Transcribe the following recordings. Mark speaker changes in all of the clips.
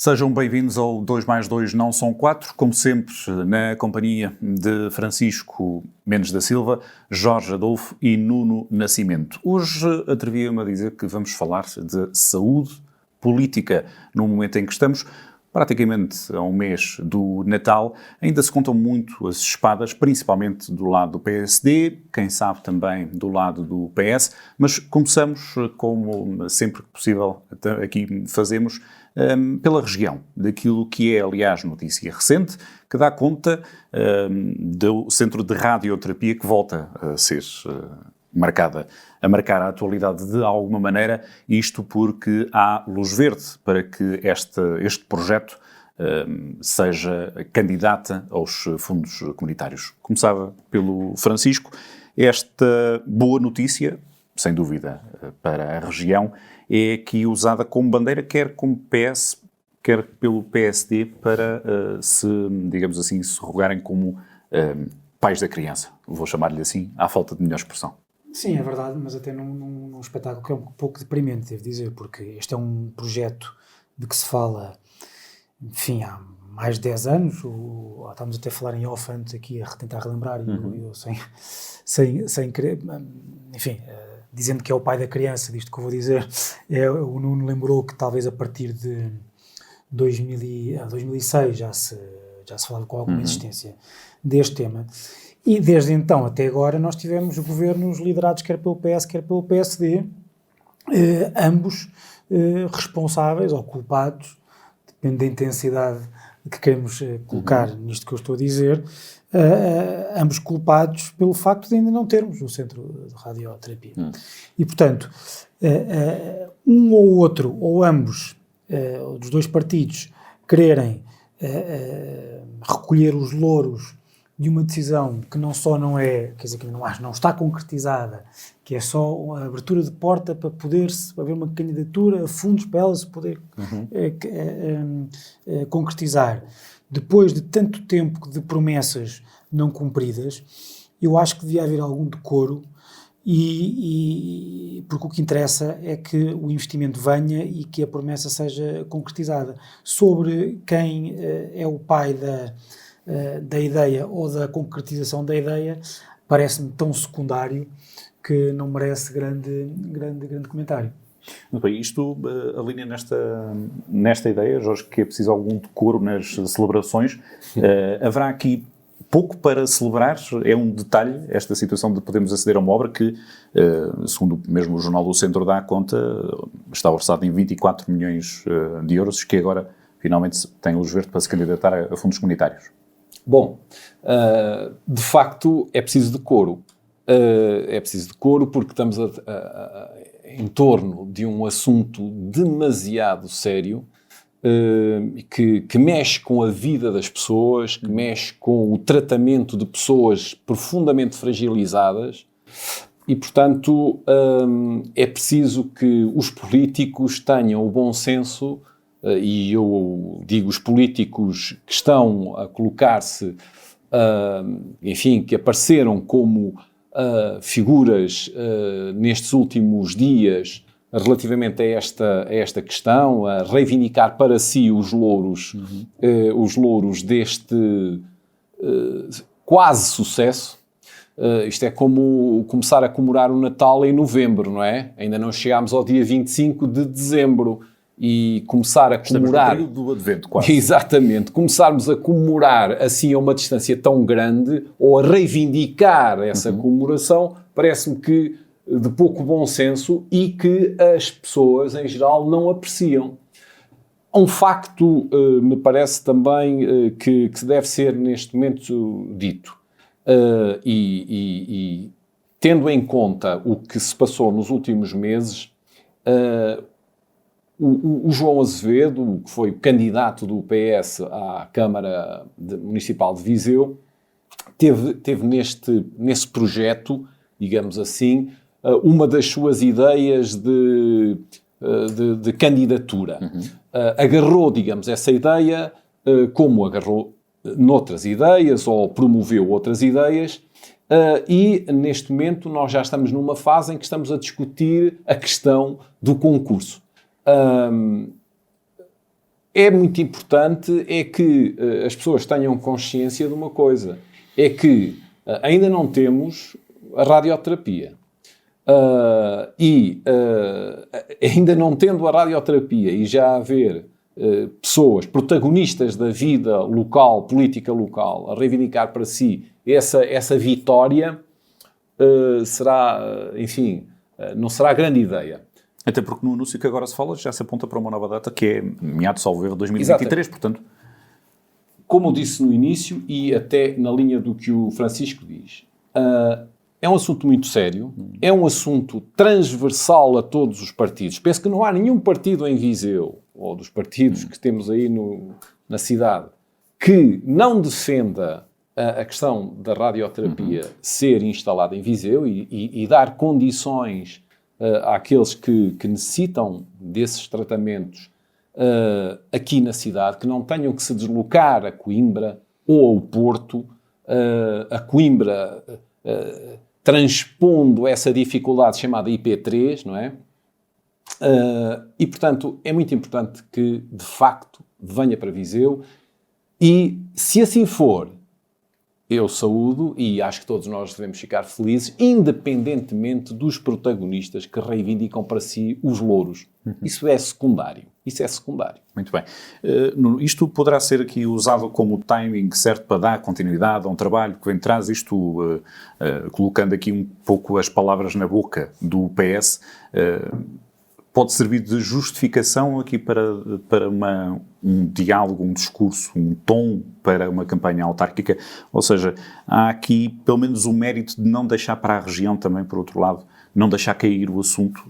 Speaker 1: Sejam bem-vindos ao 2 mais 2 não são 4, como sempre, na companhia de Francisco Mendes da Silva, Jorge Adolfo e Nuno Nascimento. Hoje atrevia-me a dizer que vamos falar de saúde política no momento em que estamos, praticamente a um mês do Natal. Ainda se contam muito as espadas, principalmente do lado do PSD, quem sabe também do lado do PS, mas começamos, como sempre que possível aqui fazemos, pela região, daquilo que é, aliás, notícia recente, que dá conta do Centro de Radioterapia que volta a ser a marcar a atualidade de alguma maneira, isto porque há luz verde para que este projeto seja candidata aos fundos comunitários. Começava pelo Francisco, esta boa notícia, sem dúvida, para a região, é aqui usada como bandeira, quer como PS, quer pelo PSD, para se, digamos assim, se rogarem como pais da criança. Vou chamar-lhe assim, à falta de melhor expressão.
Speaker 2: Sim, é verdade, mas até num espetáculo que é um pouco deprimente, devo dizer, porque este é um projeto de que se fala, enfim, há mais de 10 anos, estamos até a falar em off antes aqui, a tentar relembrar, e eu sem querer, enfim, dizendo que é o pai da criança, disto que eu vou dizer, o Nuno lembrou que talvez a partir de 2006 já se falava com alguma existência deste tema. E desde então até agora nós tivemos governos liderados quer pelo PS, quer pelo PSD, ambos responsáveis ou culpados, depende da intensidade que queremos colocar nisto que eu estou a dizer, ambos culpados pelo facto de ainda não termos o centro de radioterapia. E, portanto, um ou outro, ou ambos, dos dois partidos, quererem recolher os louros de uma decisão que não só não é, quer dizer, que não está concretizada, que é só a abertura de porta para poder-se haver uma candidatura a fundos para ela se poder concretizar. Depois de tanto tempo de promessas não cumpridas, eu acho que devia haver algum decoro porque o que interessa é que o investimento venha e que a promessa seja concretizada. Sobre quem é o pai da ideia ou da concretização da ideia, parece-me tão secundário que não merece grande comentário.
Speaker 1: Muito bem, isto alinha nesta ideia, Jorge, que é preciso algum decoro nas celebrações. Haverá aqui pouco para celebrar, é um detalhe, esta situação de podermos aceder a uma obra que, segundo mesmo o Jornal do Centro dá conta, está orçado em 24 milhões de euros, que agora finalmente tem luz verde para se candidatar a fundos comunitários.
Speaker 3: Bom, de facto é preciso decoro. É preciso decoro porque estamos em torno de um assunto demasiado sério, que mexe com a vida das pessoas, que mexe com o tratamento de pessoas profundamente fragilizadas e, portanto, é preciso que os políticos tenham o bom senso, e eu digo os políticos que estão a colocar-se, enfim, que apareceram como figuras nestes últimos dias relativamente a esta questão, a reivindicar para si os louros deste quase sucesso. Isto é como começar a comemorar o Natal em novembro, não é? Ainda não chegámos ao dia 25 de dezembro e começar a comemorar...
Speaker 1: Estamos no período do Advento, quase.
Speaker 3: Exatamente. Começarmos a comemorar assim a uma distância tão grande ou a reivindicar essa comemoração, parece-me que de pouco bom senso e que as pessoas, em geral, não apreciam. Um facto, me parece também, que deve ser neste momento dito. E tendo em conta o que se passou nos últimos meses, o João Azevedo, que foi candidato do PS à Câmara Municipal de Viseu, teve nesse projeto, digamos assim, uma das suas ideias de candidatura. Agarrou, digamos, essa ideia, como agarrou noutras ideias, ou promoveu outras ideias, e neste momento nós já estamos numa fase em que estamos a discutir a questão do concurso. é muito importante é que as pessoas tenham consciência de uma coisa, é que ainda não temos a radioterapia. Ainda não tendo a radioterapia e já haver pessoas, protagonistas da vida local, política local, a reivindicar para si essa vitória, será, enfim, não será grande ideia.
Speaker 1: Até porque no anúncio que agora se fala já se aponta para uma nova data que é meados, salvo erro, 2023, portanto...
Speaker 3: Como eu disse no início e até na linha do que o Francisco diz, é um assunto muito sério, é um assunto transversal a todos os partidos. Penso que não há nenhum partido em Viseu, ou dos partidos que temos aí na cidade, que não defenda a questão da radioterapia ser instalada em Viseu e dar condições àqueles que necessitam desses tratamentos aqui na cidade, que não tenham que se deslocar a Coimbra ou ao Porto, a Coimbra transpondo essa dificuldade chamada IP3, não é? E, portanto, é muito importante que, de facto, venha para Viseu e, se assim for, eu saúdo e acho que todos nós devemos ficar felizes, independentemente dos protagonistas que reivindicam para si os louros. Isso é secundário. Isso é secundário.
Speaker 1: Muito bem. Isto poderá ser aqui usado como timing certo para dar continuidade a um trabalho que vem de trás, isto colocando aqui um pouco as palavras na boca do PS, pode servir de justificação aqui para um diálogo, um discurso, um tom para uma campanha autárquica, ou seja, há aqui pelo menos o mérito de não deixar para a região também, por outro lado, não deixar cair o assunto.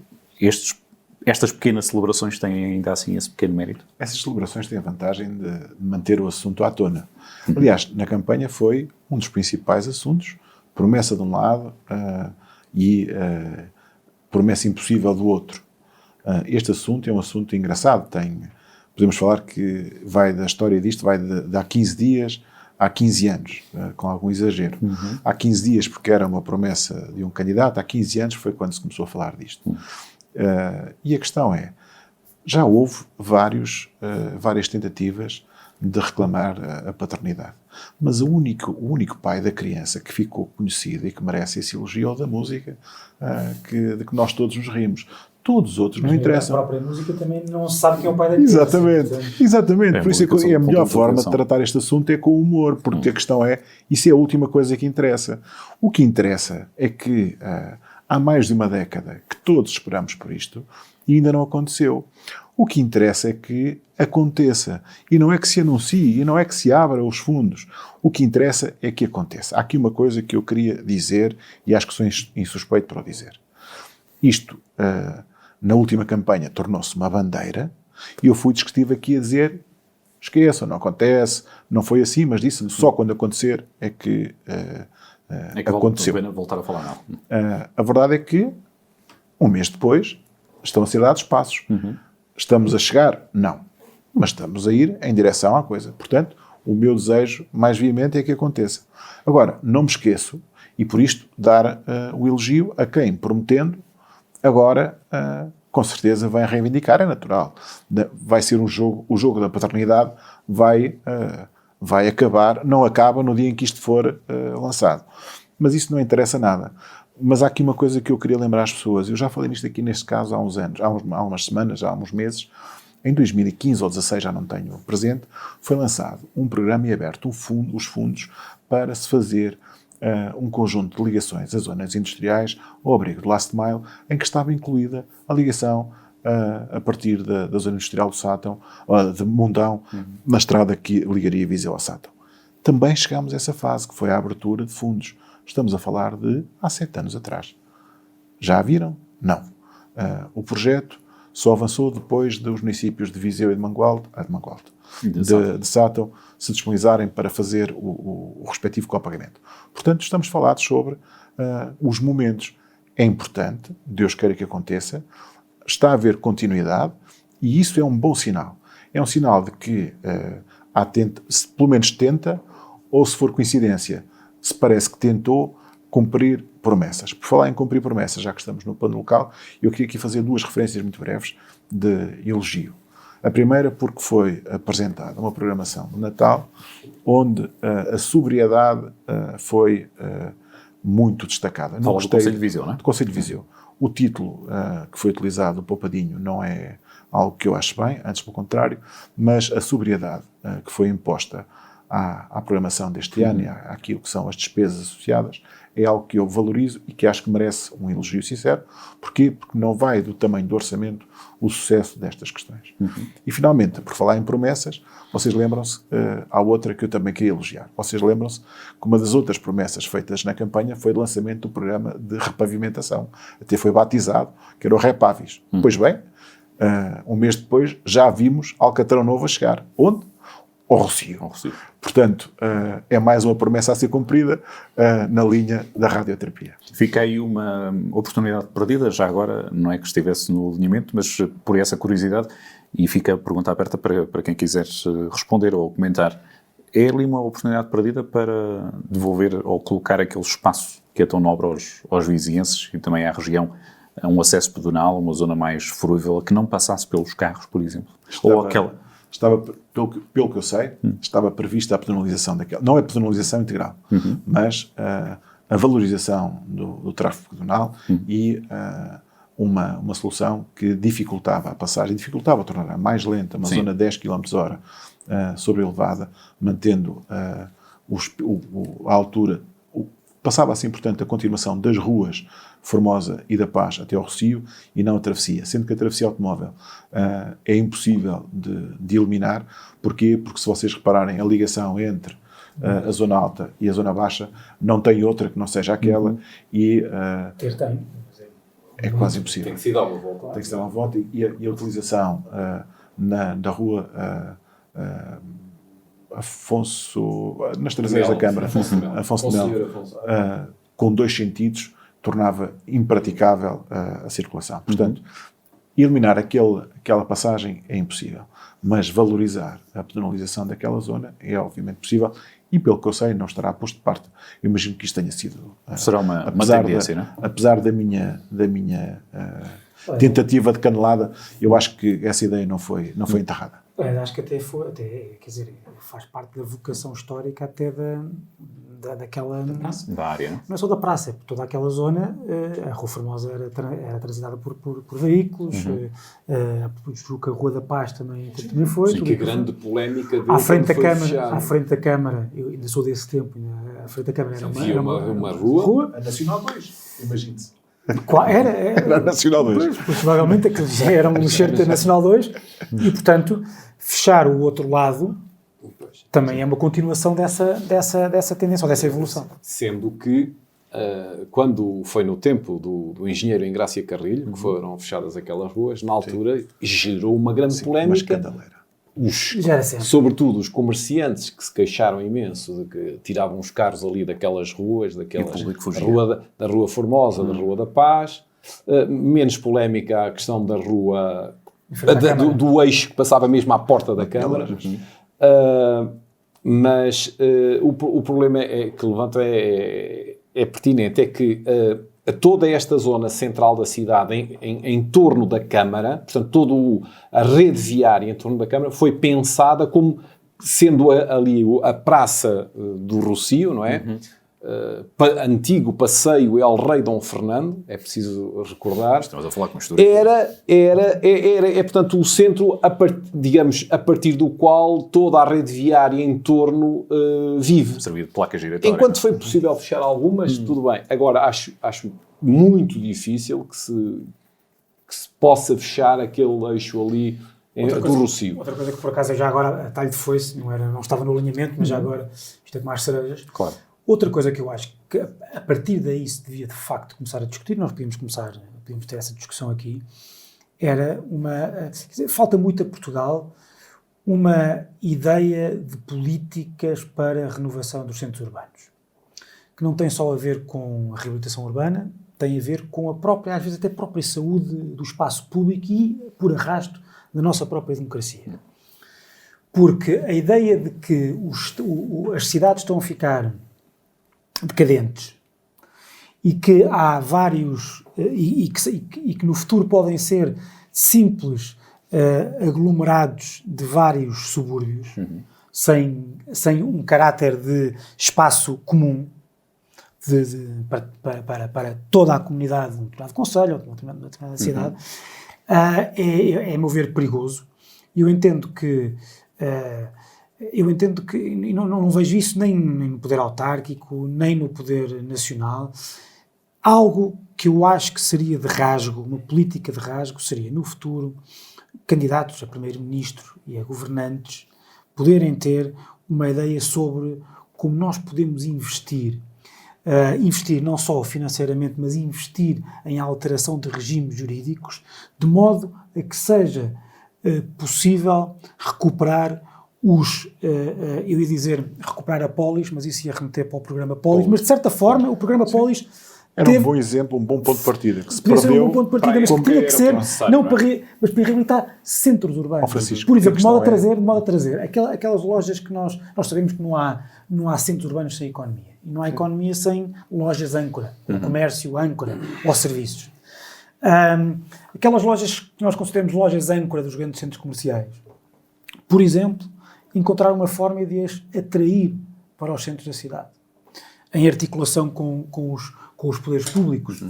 Speaker 1: Estas pequenas celebrações têm ainda assim esse pequeno mérito?
Speaker 4: Essas celebrações têm a vantagem de manter o assunto à tona. Aliás, na campanha foi um dos principais assuntos, promessa de um lado e promessa impossível do outro. Este assunto é um assunto engraçado, podemos falar que vai da história disto, vai de há 15 dias há 15 anos, com algum exagero. Há 15 dias porque era uma promessa de um candidato, há 15 anos foi quando se começou a falar disto. E a questão é, já houve várias tentativas de reclamar a paternidade, mas o único pai da criança que ficou conhecido e que merece esse elogio é o da música, de que nós todos nos rimos. Todos os outros não interessam.
Speaker 2: A própria música também não se sabe quem é o pai da criança.
Speaker 4: Exatamente. Por isso é a melhor forma de tratar este assunto é com humor, porque a questão é, isso é a última coisa que interessa. O que interessa é que há mais de uma década que todos esperamos por isto e ainda não aconteceu. O que interessa é que aconteça. E não é que se anuncie, e não é que se abra os fundos. O que interessa é que aconteça. Há aqui uma coisa que eu queria dizer e acho que sou insuspeito para o dizer. Isto, na última campanha, tornou-se uma bandeira e eu estive aqui a dizer, esqueçam, não acontece, não foi assim, mas disse só quando acontecer é que aconteceu.
Speaker 1: Voltar a falar, não.
Speaker 4: A verdade é que, um mês depois, estão a ser dados passos. Estamos a chegar? Não. Mas estamos a ir em direção à coisa. Portanto, o meu desejo mais veemente é que aconteça. Agora, não me esqueço, e por isto dar o elogio a quem, prometendo, agora, com certeza, vai reivindicar, é natural. Vai ser o jogo da paternidade vai acabar, não acaba no dia em que isto for lançado. Mas isso não interessa nada. Mas há aqui uma coisa que eu queria lembrar às pessoas. Eu já falei nisto aqui, neste caso, há uns anos, há umas semanas, há uns meses. Em 2015 ou 2016, já não tenho presente, foi lançado um programa e aberto os fundos para se fazer um conjunto de ligações a zonas industriais ao abrigo de Last Mile, em que estava incluída a ligação a partir da zona industrial do Sátão, de Mundão, na estrada que ligaria Viseu ao Sátão. Também chegámos a essa fase, que foi a abertura de fundos. Estamos a falar de há 7 anos atrás. Já a viram? Não. O projeto só avançou depois dos municípios de Viseu e de Mangualde, de Sátão, se disponibilizarem para fazer o respectivo copagamento. Portanto, estamos falados sobre os momentos. É importante, Deus queira que aconteça, está a haver continuidade e isso é um bom sinal. É um sinal de que se pelo menos tenta, ou se for coincidência, se parece que tentou cumprir promessas. Por falar em cumprir promessas, já que estamos no plano local, eu queria aqui fazer 2 referências muito breves de elogio. A primeira porque foi apresentada uma programação de Natal onde a sobriedade foi muito destacada.
Speaker 1: Fala do Conselho de Viseu, não é?
Speaker 4: Do Conselho de Viseu. O título que foi utilizado, o Poupadinho, não é algo que eu acho bem, antes pelo contrário, mas a sobriedade que foi imposta à programação deste ano e àquilo que são as despesas associadas é algo que eu valorizo e que acho que merece um elogio sincero. Porquê? Porque não vai do tamanho do orçamento o sucesso destas questões. E, finalmente, por falar em promessas, vocês lembram-se, há outra que eu também queria elogiar. Vocês lembram-se que uma das outras promessas feitas na campanha foi o lançamento do programa de repavimentação. Até foi batizado, que era o Repavis. Pois bem, um mês depois, já vimos Alcatrão Novo a chegar. Onde? Ao Rossio. Portanto, é mais uma promessa a ser cumprida na linha da radioterapia.
Speaker 1: Fica aí uma oportunidade perdida, já agora, não é que estivesse no alinhamento, mas por essa curiosidade, e fica a pergunta aberta para quem quiser responder ou comentar. É ali uma oportunidade perdida para devolver ou colocar aquele espaço que é tão nobre aos vizinhenses e também à região, a um acesso pedonal, uma zona mais fruível, que não passasse pelos carros, por exemplo?
Speaker 4: Estava, pelo que eu sei, estava prevista a pedonalização daquela. Não é pedonalização integral, mas a valorização do tráfego pedonal e uma solução que dificultava a passagem, dificultava tornar mais lenta, uma zona de 10 km/h sobrelevada, mantendo a altura. Passava assim, portanto, a continuação das ruas Formosa e da Paz até ao Rossio e não a travessia, sendo que a travessia automóvel é impossível de eliminar. Porquê? Porque se vocês repararem, a ligação entre a zona alta e a zona baixa não tem outra que não seja aquela e é quase impossível.
Speaker 3: Tem que se dar uma volta.
Speaker 4: Tem que se dar uma volta e a utilização da rua Afonso, nas traseiras da Câmara, Afonso de Melo, com 2 sentidos, tornava impraticável a circulação. Portanto, eliminar aquela passagem é impossível, mas valorizar a pedonalização daquela zona é obviamente possível e, pelo que eu sei, não estará posto de parte. Eu imagino que isto tenha sido...
Speaker 1: Será uma tendência, não é?
Speaker 4: Apesar da minha tentativa de canelada, eu acho que essa ideia não foi enterrada.
Speaker 2: Acho que até quer dizer, faz parte da vocação histórica até daquela...
Speaker 1: Da área, não é?
Speaker 2: Não é só da praça, é por toda aquela zona. A Rua Formosa era transitada por veículos, julgo que a Rua da Paz também foi.
Speaker 3: Sim, que a grande polémica deu
Speaker 2: à frente da Câmara, eu ainda sou desse tempo, à frente da Câmara
Speaker 3: era uma rua.
Speaker 4: A Nacional 2, imagine-se.
Speaker 2: Era
Speaker 4: a Nacional 2.
Speaker 2: Provavelmente aquilo já era um lixeiro da Nacional 2 e, portanto, fechar o outro lado também é uma continuação dessa tendência, ou dessa evolução.
Speaker 3: Sendo que, quando foi no tempo do engenheiro Engrácia Carrilho, que foram fechadas aquelas ruas, na altura gerou uma grande polémica.
Speaker 4: Uma escandaleira.
Speaker 3: Sobretudo os comerciantes que se queixaram imenso de que tiravam os carros ali daquelas ruas, da Rua Formosa, da Rua da Paz. Menos polémica a questão da rua, do eixo que passava mesmo à porta da Câmara. Mas o problema que levanto é pertinente, é que toda esta zona central da cidade, em torno da Câmara, portanto, toda a rede viária em torno da Câmara foi pensada como sendo ali a Praça do Rossio, não é? Antigo passeio El Rei Dom Fernando, é preciso recordar.
Speaker 1: Estamos a falar com mistura.
Speaker 3: Portanto, o centro, a partir do qual toda a rede viária em torno vive.
Speaker 1: Servia de placa giratória.
Speaker 3: Enquanto foi possível fechar algumas, tudo bem. Agora, acho muito difícil que se possa fechar aquele eixo ali do Rossio.
Speaker 2: Outra coisa que, por acaso, já agora, a talho de foice, não estava no alinhamento, mas já agora, isto é com mais cerejas.
Speaker 1: Claro.
Speaker 2: Outra coisa que eu acho que a partir daí se devia de facto começar a discutir, nós podíamos ter essa discussão aqui, era falta muito a Portugal uma ideia de políticas para a renovação dos centros urbanos, que não tem só a ver com a reabilitação urbana, tem a ver com a própria, às vezes até a própria saúde do espaço público e, por arrasto, da nossa própria democracia. Porque a ideia de que as cidades estão a ficar decadentes e que há vários e que no futuro podem ser simples aglomerados de vários subúrbios, sem um caráter de espaço comum para toda a comunidade, um determinado concelho ou de uma determinada cidade, é, a meu ver, perigoso. E eu entendo que e não vejo isso nem no poder autárquico, nem no poder nacional. Algo que eu acho que seria de rasgo, uma política de rasgo, seria, no futuro, candidatos a primeiro-ministro e a governantes poderem ter uma ideia sobre como nós podemos investir não só financeiramente, mas investir em alteração de regimes jurídicos, de modo a que seja possível recuperar eu ia dizer recuperar a Polis, mas isso ia remeter para o programa Polis, mas de certa forma o programa Polis
Speaker 4: era um bom exemplo, um bom ponto de partida, que se
Speaker 2: podia ser
Speaker 4: perdeu.
Speaker 2: um bom ponto de partida, mas que tinha que ser, mas para reabilitar centros urbanos.
Speaker 4: Francisco,
Speaker 2: por exemplo, de modo a trazer aquelas lojas que nós sabemos que não há centros urbanos sem economia. E não há economia sem lojas âncora, comércio âncora ou serviços. Aquelas lojas que nós consideramos lojas âncora dos grandes centros comerciais, por exemplo, encontrar uma forma de as atrair para os centros da cidade, em articulação com os poderes públicos,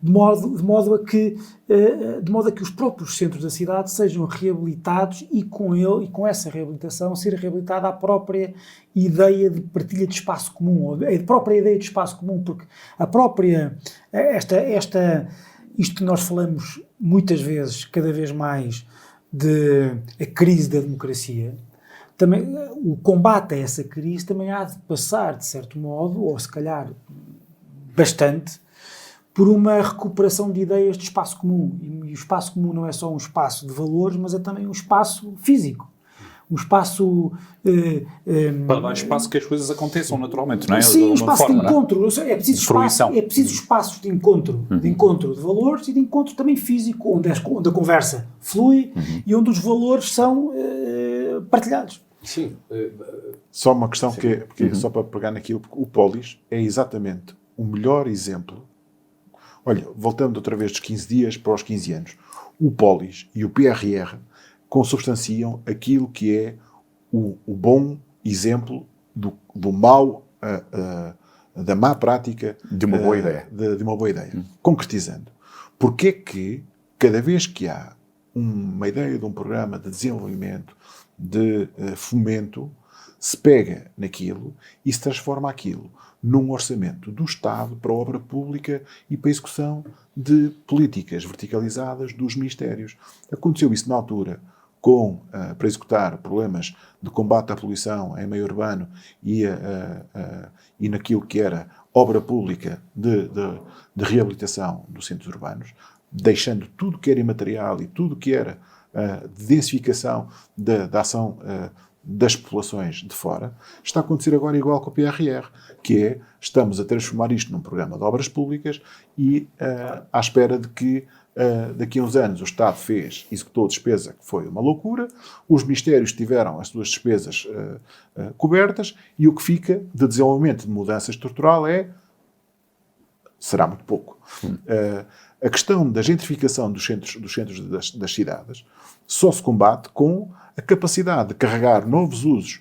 Speaker 2: de modo a que os próprios centros da cidade sejam reabilitados e com essa reabilitação ser reabilitada a própria ideia de partilha de espaço comum, ou a própria ideia de espaço comum, porque a própria isto que nós falamos muitas vezes, cada vez mais, de a crise da democracia. Também, o combate a essa crise também há de passar, de certo modo, ou se calhar bastante, por uma recuperação de ideias de espaço comum. E o espaço comum não é só um espaço de valores, mas é também um espaço físico. Um espaço...
Speaker 1: para dar espaço que as coisas aconteçam naturalmente, não é?
Speaker 2: Sim, um espaço de encontro. É preciso espaços de encontro, de valores e de encontro também físico, onde a conversa flui e onde os valores são partilhados.
Speaker 3: Sim.
Speaker 4: Só uma questão porque só para pegar naquilo, porque o Polis é exatamente o melhor exemplo. Olha, voltando outra vez dos 15 dias para os 15 anos. O Polis e o PRR consubstanciam aquilo que é o bom exemplo do mau, da má prática
Speaker 1: de uma boa ideia.
Speaker 4: De uma boa ideia. Concretizando. Porque é que cada vez que há uma ideia de um programa de desenvolvimento, de fomento, se pega naquilo e se transforma aquilo num orçamento do Estado para a obra pública e para a execução de políticas verticalizadas dos ministérios. Aconteceu isso na altura para executar problemas de combate à poluição em meio urbano e naquilo que era obra pública de reabilitação dos centros urbanos, deixando tudo que era imaterial e tudo que era de densificação da ação das populações de fora. Está a acontecer agora igual com o PRR, que é, estamos a transformar isto num programa de obras públicas e à espera de que daqui a uns anos o Estado executou despesa que foi uma loucura, os ministérios tiveram as suas despesas cobertas e o que fica de desenvolvimento de mudança estrutural será muito pouco. A questão da gentrificação dos centros das cidades só se combate com a capacidade de carregar novos usos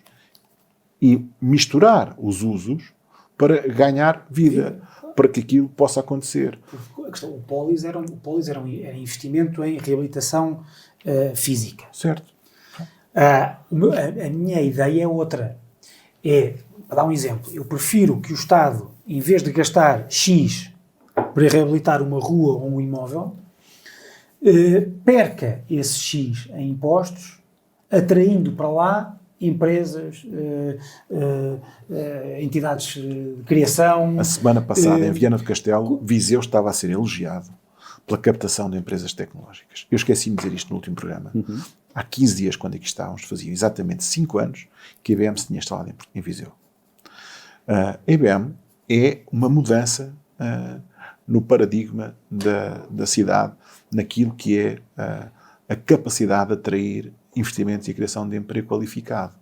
Speaker 4: e misturar os usos para ganhar vida, para que aquilo possa acontecer.
Speaker 2: O Polis era investimento em reabilitação física.
Speaker 4: Certo.
Speaker 2: A minha ideia é outra. Para dar um exemplo, eu prefiro que o Estado, em vez de gastar X para reabilitar uma rua ou um imóvel, perca esse X em impostos, atraindo para lá empresas, entidades de criação.
Speaker 4: A semana passada, em Viana do Castelo, Viseu estava a ser elogiado pela captação de empresas tecnológicas. Eu esqueci-me de dizer isto no último programa. Há 15 dias, quando aqui estávamos, faziam exatamente 5 anos que a IBM se tinha instalado em Viseu. A IBM é uma mudança no paradigma da cidade, naquilo que é a capacidade de atrair investimentos e a criação de emprego qualificado.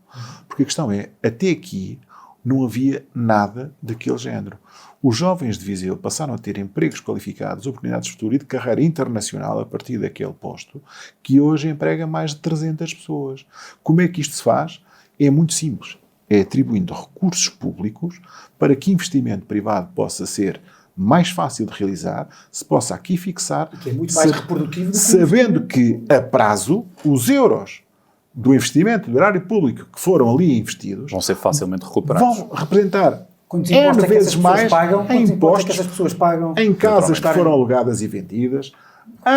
Speaker 4: Porque a questão é, até aqui, não havia nada daquele género. Os jovens de Viseu passaram a ter empregos qualificados, oportunidades de futuro e de carreira internacional a partir daquele posto, que hoje emprega mais de 300 pessoas. Como é que isto se faz? É muito simples. É atribuindo recursos públicos para que investimento privado possa ser mais fácil de realizar, se possa aqui fixar,
Speaker 2: que é muito mais reprodutivo do que
Speaker 4: sabendo que, a prazo, os euros do investimento do erário público que foram ali investidos
Speaker 1: Vão ser facilmente recuperados.
Speaker 4: vão representar
Speaker 2: quantos
Speaker 4: N
Speaker 2: impostos é que
Speaker 4: vezes
Speaker 2: essas pessoas
Speaker 4: mais
Speaker 2: pagam,
Speaker 4: em
Speaker 2: quantos impostos é que
Speaker 4: impostos,
Speaker 2: essas pessoas pagam,
Speaker 4: em casas que
Speaker 2: naturalmente.
Speaker 4: foram alugadas e vendidas,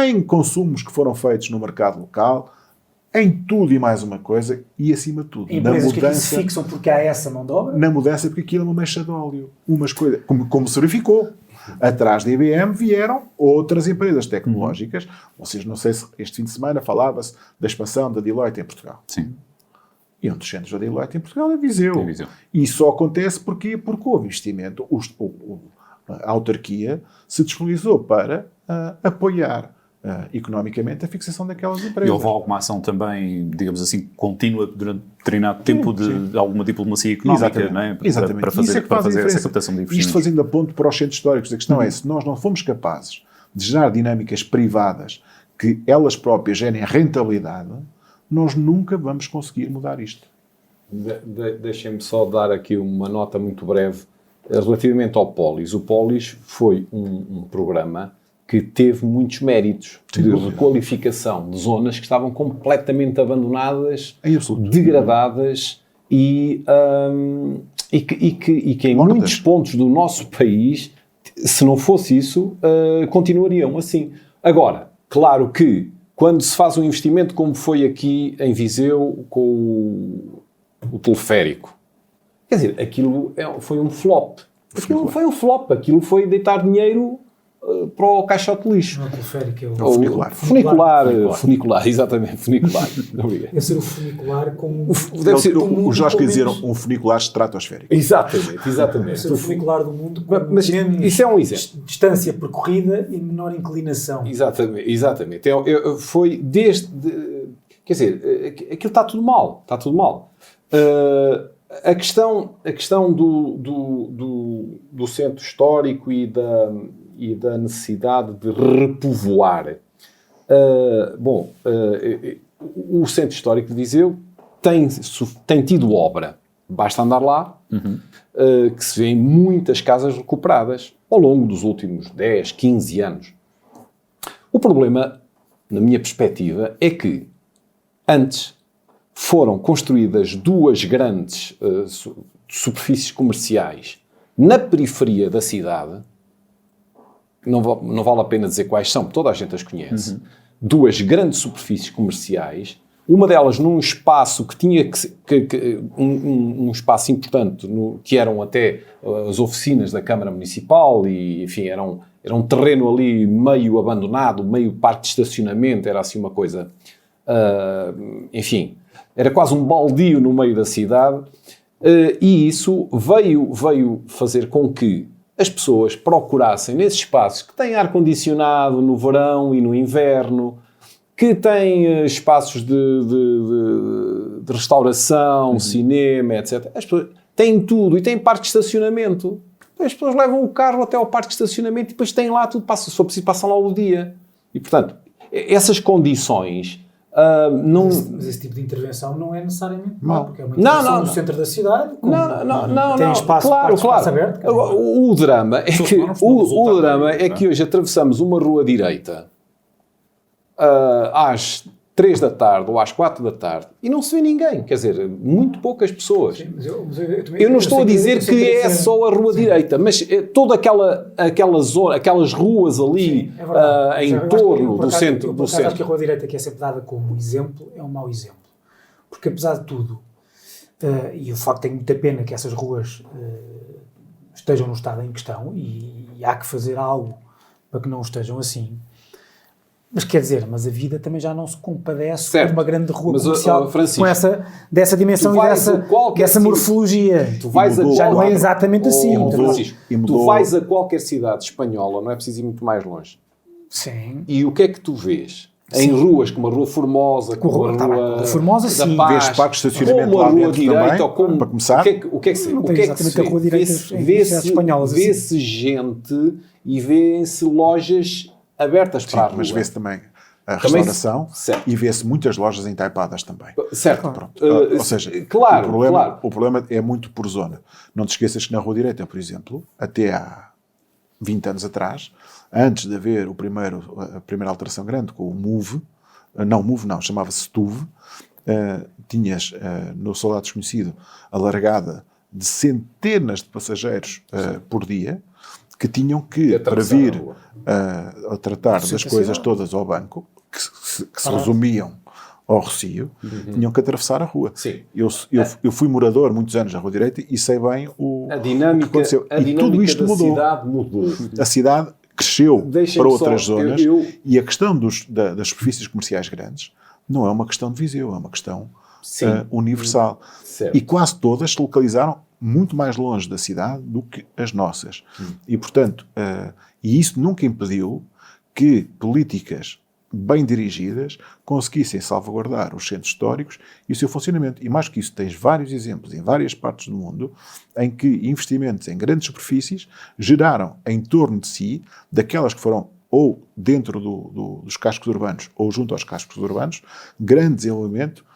Speaker 4: em consumos que foram feitos no mercado local, em tudo e mais uma coisa, e acima de tudo, na
Speaker 2: empresas que aqui se
Speaker 4: mudança,
Speaker 2: fixam porque há essa mão de obra.
Speaker 4: na mudança, porque aquilo é uma mancha de óleo. Umas coisas, como se verificou. Atrás da IBM vieram outras empresas tecnológicas. Vocês, não sei se este fim de semana falava-se da expansão da Deloitte em Portugal.
Speaker 1: Sim.
Speaker 4: E um dos centros da Deloitte em Portugal é Viseu.
Speaker 1: É Viseu.
Speaker 4: E isso só acontece porque houve investimento. A autarquia se disponibilizou para apoiar economicamente a fixação daquelas empresas.
Speaker 1: E houve alguma ação também, digamos assim, contínua durante determinado tempo de alguma diplomacia económica,
Speaker 4: Exatamente.
Speaker 1: não é?
Speaker 4: Exatamente.
Speaker 1: Para
Speaker 4: Isso é
Speaker 1: fazer,
Speaker 4: que
Speaker 1: para
Speaker 4: faz a
Speaker 1: fazer essa
Speaker 4: diferença.
Speaker 1: captação de
Speaker 4: Isto
Speaker 1: investimentos.
Speaker 4: fazendo a ponto para os centros históricos. A questão é, se nós não formos capazes de gerar dinâmicas privadas que elas próprias gerem rentabilidade, nós nunca vamos conseguir mudar isto.
Speaker 3: Deixem-me só dar aqui uma nota muito breve relativamente ao Polis. O Polis foi um programa que teve muitos méritos de requalificação de zonas que estavam completamente abandonadas,
Speaker 4: Em absoluto.
Speaker 3: degradadas e que em
Speaker 4: Mortas.
Speaker 3: muitos pontos do nosso país, se não fosse isso, continuariam assim. Agora, claro que quando se faz um investimento como foi aqui em Viseu com o teleférico, quer dizer, aquilo foi um flop. Aquilo foi um flop. Aquilo foi deitar dinheiro para o caixote de lixo.
Speaker 2: Não é teleférico, é o
Speaker 3: Funicular, exatamente, funicular. Obrigado.
Speaker 2: é ser o funicular com...
Speaker 3: Deve ser
Speaker 4: O Jorge quer dizer um funicular estratosférico.
Speaker 3: Exatamente.
Speaker 2: ser o funicular do mundo com
Speaker 3: Mas
Speaker 2: menos
Speaker 3: isso é um exemplo.
Speaker 2: distância percorrida e menor inclinação.
Speaker 3: Exatamente. Foi quer dizer, aquilo está tudo mal. Está tudo mal. A questão do centro histórico e da necessidade de repovoar. O centro histórico de Viseu tem tido obra. Basta andar lá, que se vêem muitas casas recuperadas ao longo dos últimos 10, 15 anos. O problema, na minha perspectiva, é que antes foram construídas duas grandes superfícies comerciais na periferia da cidade. Não vale a pena dizer quais são, toda a gente as conhece. Duas grandes superfícies comerciais, uma delas num espaço que tinha um espaço importante, que eram até as oficinas da Câmara Municipal e, enfim, era um terreno ali meio abandonado, meio parque de estacionamento, era assim uma coisa, enfim, era quase um baldio no meio da cidade, e isso veio fazer com que as pessoas procurassem nesses espaços que têm ar-condicionado no verão e no inverno, que têm espaços de restauração, cinema, etc. As pessoas têm tudo e têm parque de estacionamento. As pessoas levam o carro até ao parque de estacionamento e depois têm lá tudo, se for preciso, passam lá o dia. E, portanto, essas condições...
Speaker 2: Mas esse tipo de intervenção não é necessariamente mau, porque é uma intervenção no centro da cidade. Tem espaço, espaço aberto.
Speaker 3: O drama é que hoje atravessamos uma rua direita às 3 da tarde ou às 4 da tarde e não se vê ninguém, quer dizer, muito poucas pessoas.
Speaker 2: Sim,
Speaker 3: eu não estou a dizer que é só a rua direita, mas toda aquela zona, aquelas ruas ali em torno do centro.
Speaker 2: Acho que a rua direita, que é sempre dada como exemplo, é um mau exemplo. Porque apesar de tudo, e o facto tenho muita pena que essas ruas estejam no estado em questão e há que fazer algo para que não estejam assim. Mas quer dizer, a vida também já não se compadece com uma grande rua comercial com dessa dimensão e dessa morfologia. Já não é exatamente assim.
Speaker 3: Tu vais a qualquer cidade espanhola, não é preciso ir muito mais longe.
Speaker 2: Sim.
Speaker 3: E o que é que tu vês? em ruas como a Rua Formosa, como a Rua
Speaker 2: Formosa,
Speaker 3: da
Speaker 2: sim.
Speaker 3: Paz,
Speaker 4: Vês parques de estacionamento
Speaker 3: como a
Speaker 4: lá
Speaker 3: Rua
Speaker 4: dentro
Speaker 3: Direita,
Speaker 4: também,
Speaker 3: ou como,
Speaker 4: para começar.
Speaker 3: o que é que se
Speaker 2: Não tem exatamente a Rua Direita em cidades espanholas, assim.
Speaker 3: Vê-se gente e vê-se lojas abertas para a rua.
Speaker 4: Mas vê-se também a
Speaker 3: Também
Speaker 4: restauração
Speaker 3: certo.
Speaker 4: e vê-se muitas lojas entaipadas também.
Speaker 3: Certo.
Speaker 4: Pronto. Ou seja,
Speaker 3: claro,
Speaker 4: o problema é muito por zona. Não te esqueças que na Rua Direita, por exemplo, até há 20 anos atrás, antes de haver a primeira alteração grande com o MOVE, chamava-se TUV, tinhas no Soldado Desconhecido a largada de centenas de passageiros por dia que tinham que, para vir a tratar das coisas todas ao banco, que se resumiam ao Rocio, tinham que atravessar a rua.
Speaker 3: Sim.
Speaker 4: Eu fui morador muitos anos na Rua Direita e sei bem o que aconteceu.
Speaker 3: E
Speaker 4: tudo isto
Speaker 3: da
Speaker 4: mudou.
Speaker 3: cidade mudou.
Speaker 4: A cidade cresceu para outras zonas e a questão das superfícies comerciais grandes não é uma questão de Viseu, é uma questão universal.
Speaker 3: Certo.
Speaker 4: E quase todas se localizaram muito mais longe da cidade do que as nossas. E, portanto, e isso nunca impediu que políticas bem dirigidas conseguissem salvaguardar os centros históricos e o seu funcionamento. E mais que isso, tens vários exemplos em várias partes do mundo em que investimentos em grandes superfícies geraram em torno de si, daquelas que foram ou dentro dos cascos urbanos ou junto aos cascos urbanos, grande desenvolvimento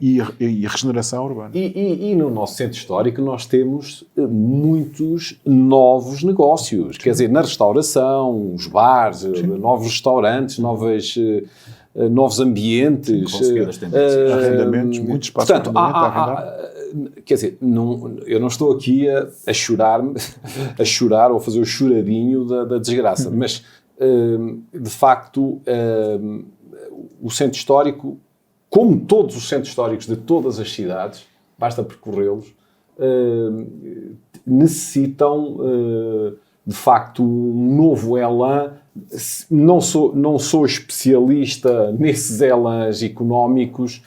Speaker 4: e regeneração urbana.
Speaker 3: E no nosso centro histórico nós temos muitos novos negócios, quer dizer, na restauração, os bares, novos restaurantes, novos ambientes,
Speaker 4: arrendamentos, muito espaço para arrendamento.
Speaker 3: Quer dizer, eu não estou aqui a chorar ou a fazer o choradinho da desgraça, mas de facto o centro histórico, como todos os centros históricos de todas as cidades, basta percorrê-los, necessitam de facto um novo elan. Não sou especialista nesses elans económicos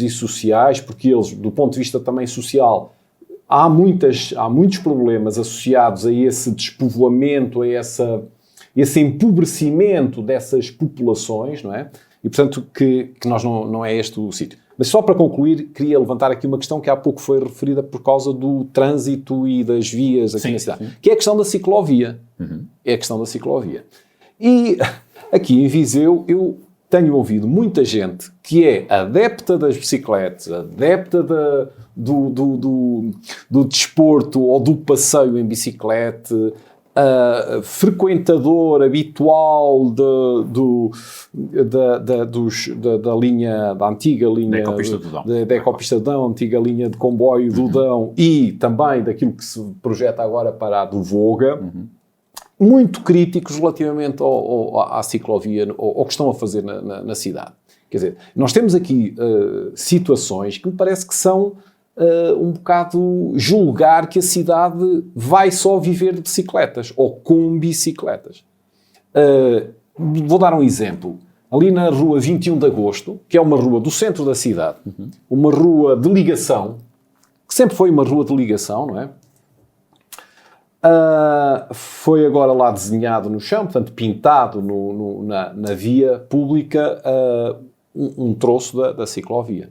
Speaker 3: e sociais, porque eles, do ponto de vista também social, há muitos problemas associados a esse despovoamento, a esse empobrecimento dessas populações, não é? E, portanto, que nós não é este o sítio. Mas só para concluir, queria levantar aqui uma questão que há pouco foi referida por causa do trânsito e das vias aqui na cidade, que é a questão da ciclovia. É a questão da ciclovia. E aqui em Viseu eu tenho ouvido muita gente que é adepta das bicicletas, adepta do desporto ou do passeio em bicicleta, frequentador habitual da antiga linha da Ecopista do Dão, antiga linha de comboio do Dão e também daquilo que se projeta agora para a do Voga, muito críticos relativamente à ciclovia, ao que estão a fazer na cidade. Quer dizer, nós temos aqui situações que me parece que são um bocado julgar que a cidade vai só viver de bicicletas ou com bicicletas. Vou dar um exemplo. Ali na rua 21 de Agosto, que é uma rua do centro da cidade, uma rua de ligação, que sempre foi uma rua de ligação, não é? Foi agora lá desenhado no chão, portanto pintado na via pública um troço da ciclovia.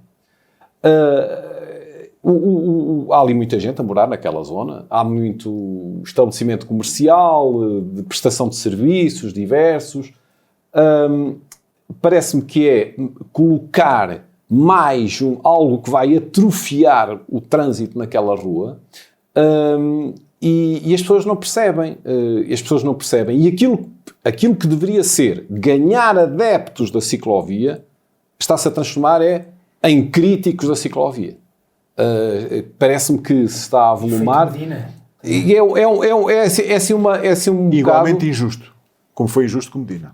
Speaker 3: Há ali muita gente a morar naquela zona, há muito estabelecimento comercial, de prestação de serviços diversos. Parece-me que é colocar mais algo que vai atrofiar o trânsito naquela rua, e as pessoas não percebem. E aquilo que deveria ser ganhar adeptos da ciclovia está-se a transformar em críticos da ciclovia. Parece-me que se está a volumar e é assim um
Speaker 4: igualmente
Speaker 3: bocado
Speaker 4: injusto, como foi injusto com Medina.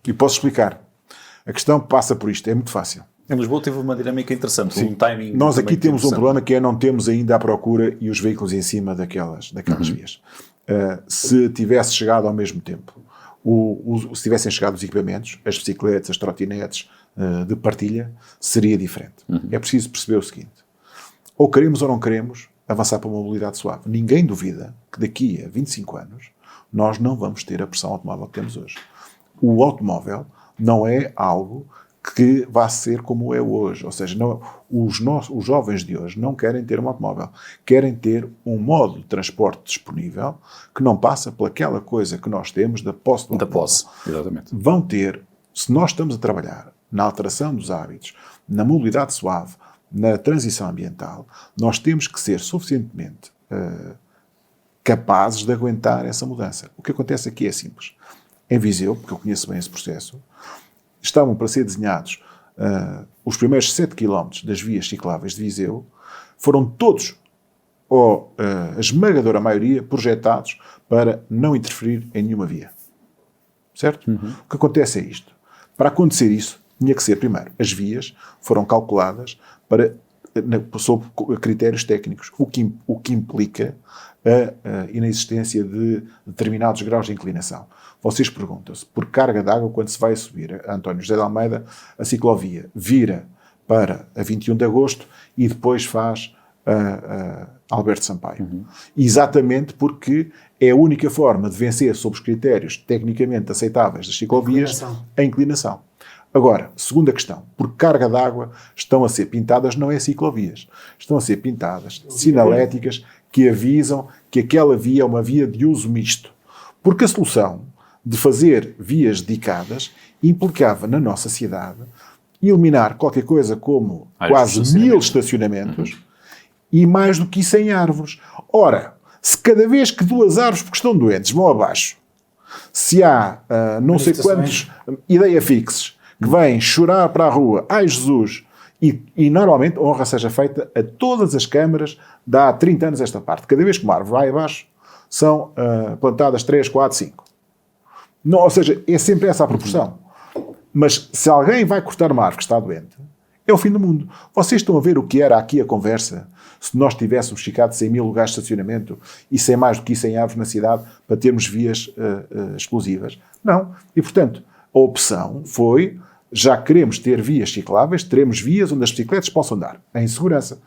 Speaker 4: E posso explicar. A questão passa por isto, é muito fácil.
Speaker 1: Em Lisboa teve uma dinâmica interessante, um timing.
Speaker 4: Nós aqui temos um problema que é não temos ainda a procura e os veículos em cima daquelas vias. Se tivesse chegado ao mesmo tempo, se tivessem chegado os equipamentos, as bicicletas, as trotinetes de partilha, seria diferente. É preciso perceber o seguinte: ou queremos ou não queremos avançar para uma mobilidade suave. Ninguém duvida que daqui a 25 anos nós não vamos ter a pressão automóvel que temos hoje. o automóvel não é algo que vá ser como é hoje. Ou seja, os jovens de hoje não querem ter um automóvel. Querem ter um modo de transporte disponível que não passa pelaquela coisa que nós temos da posse do automóvel.
Speaker 1: Da posse, exatamente.
Speaker 4: Vão ter, se nós estamos a trabalhar na alteração dos hábitos, na mobilidade suave, na transição ambiental, nós temos que ser suficientemente capazes de aguentar essa mudança. O que acontece aqui é simples. Em Viseu, porque eu conheço bem esse processo, estavam para ser desenhados os primeiros 7 km das vias cicláveis de Viseu, foram todos, ou a esmagadora maioria, projetados para não interferir em nenhuma via. Certo? O que acontece é isto. Para acontecer isso, tinha que ser, primeiro, as vias foram calculadas sob critérios técnicos, o que implica a inexistência de determinados graus de inclinação. Vocês perguntam-se, por carga de água, quando se vai subir a António José de Almeida, a ciclovia vira para a 21 de Agosto e depois faz a Alberto Sampaio. Exatamente porque é a única forma de vencer sob os critérios tecnicamente aceitáveis das ciclovias a inclinação. Agora, segunda questão, por carga de água estão a ser pintadas, não é ciclovias, estão a ser pintadas sinaléticas que avisam que aquela via é uma via de uso misto. Porque a solução de fazer vias dedicadas implicava na nossa cidade eliminar qualquer coisa como quase 1000 estacionamentos e mais do que isso em árvores. Ora, se cada vez que 2 árvores porque estão doentes vão abaixo, se há não sei quantos ideia fixes que vêm chorar para a rua, ai Jesus, e normalmente a honra seja feita a todas as câmaras de há 30 anos esta parte. Cada vez que uma árvore vai abaixo, são plantadas 3, 4, 5. Não, ou seja, é sempre essa a proporção. Mas se alguém vai cortar uma árvore que está doente, é o fim do mundo. Vocês estão a ver o que era aqui a conversa se nós tivéssemos ficado 100.000 lugares de estacionamento e sem mais do que 100 árvores na cidade para termos vias explosivas? Não. E, portanto, a opção foi, já queremos ter vias cicláveis, teremos vias onde as bicicletas possam andar, em segurança.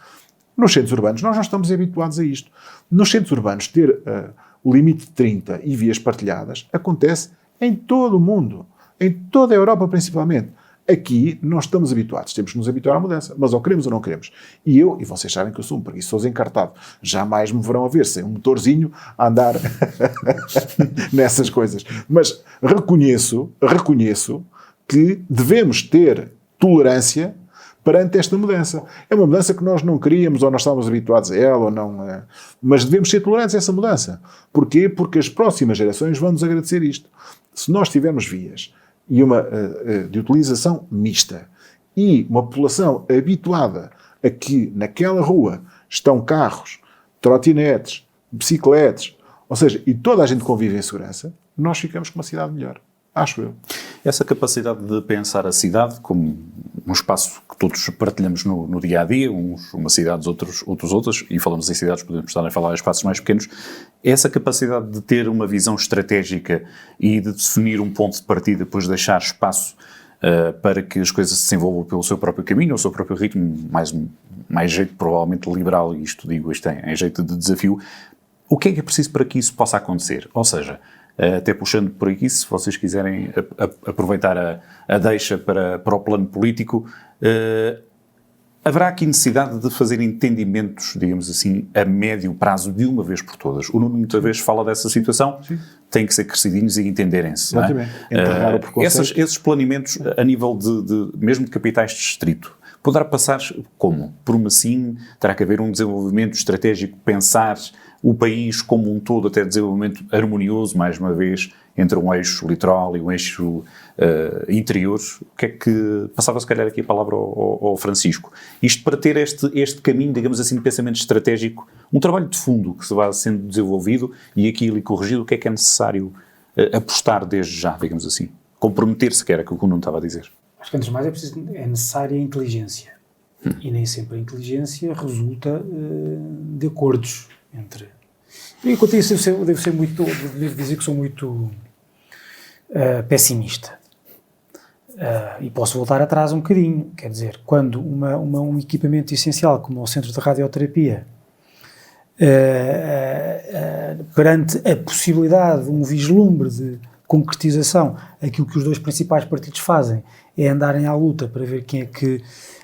Speaker 4: Nos centros urbanos, nós não estamos habituados a isto. Nos centros urbanos, ter o limite de 30 e vias partilhadas acontece em todo o mundo, em toda a Europa principalmente. Aqui não estamos habituados, temos que nos habituar à mudança, mas ou queremos ou não queremos. E vocês sabem que eu sou um preguiçoso encartado, jamais me verão a ver sem um motorzinho a andar nessas coisas. Mas reconheço que devemos ter tolerância perante esta mudança. É uma mudança que nós não queríamos, ou nós estávamos habituados a ela, ou não, mas devemos ser tolerantes a essa mudança. Porquê? Porque as próximas gerações vão nos agradecer isto. Se nós tivermos vias e uma de utilização mista e uma população habituada a que naquela rua estão carros, trotinetes, bicicletas, ou seja, e toda a gente convive em segurança, nós ficamos com uma cidade melhor. Acho eu.
Speaker 1: Essa capacidade de pensar a cidade como um espaço que todos partilhamos no dia-a-dia, uns umas cidades, outros outras, e falamos em cidades, podemos estar a falar em espaços mais pequenos, essa capacidade de ter uma visão estratégica e de definir um ponto de partida, depois deixar espaço para que as coisas se desenvolvam pelo seu próprio caminho, ao seu próprio ritmo, mais jeito provavelmente liberal, e isto em jeito de desafio. O que é preciso para que isso possa acontecer? Ou seja, até puxando por aqui, se vocês quiserem aproveitar a deixa para o plano político, haverá aqui necessidade de fazer entendimentos, digamos assim, a médio prazo de uma vez por todas. O Nuno muitas vezes fala dessa situação, tem que ser crescidinhos e entenderem-se.
Speaker 4: Exatamente. Enterrar o preconceito.
Speaker 1: Esses planeamentos, a nível mesmo de capitais de distrito, poderá passar como? Por uma sim, terá que haver um desenvolvimento estratégico, pensar o país como um todo, até desenvolvimento harmonioso, mais uma vez, entre um eixo litoral e um eixo interior. O que é que... Passava se calhar aqui a palavra ao Francisco. Isto para ter este caminho, digamos assim, de pensamento estratégico, um trabalho de fundo que se vai sendo desenvolvido e aquilo e corrigido, o que é necessário apostar desde já, digamos assim? Comprometer-se, que era aquilo que o Nuno estava a dizer.
Speaker 2: Acho que antes de mais é necessária a inteligência. E nem sempre a inteligência resulta de acordos entre... E quanto a isso devo dizer que sou muito pessimista. E posso voltar atrás um bocadinho. Quer dizer, quando um equipamento essencial como o centro de radioterapia, perante a possibilidade de um vislumbre de concretização. Aquilo que os dois principais partidos fazem é andarem à luta para ver quem é que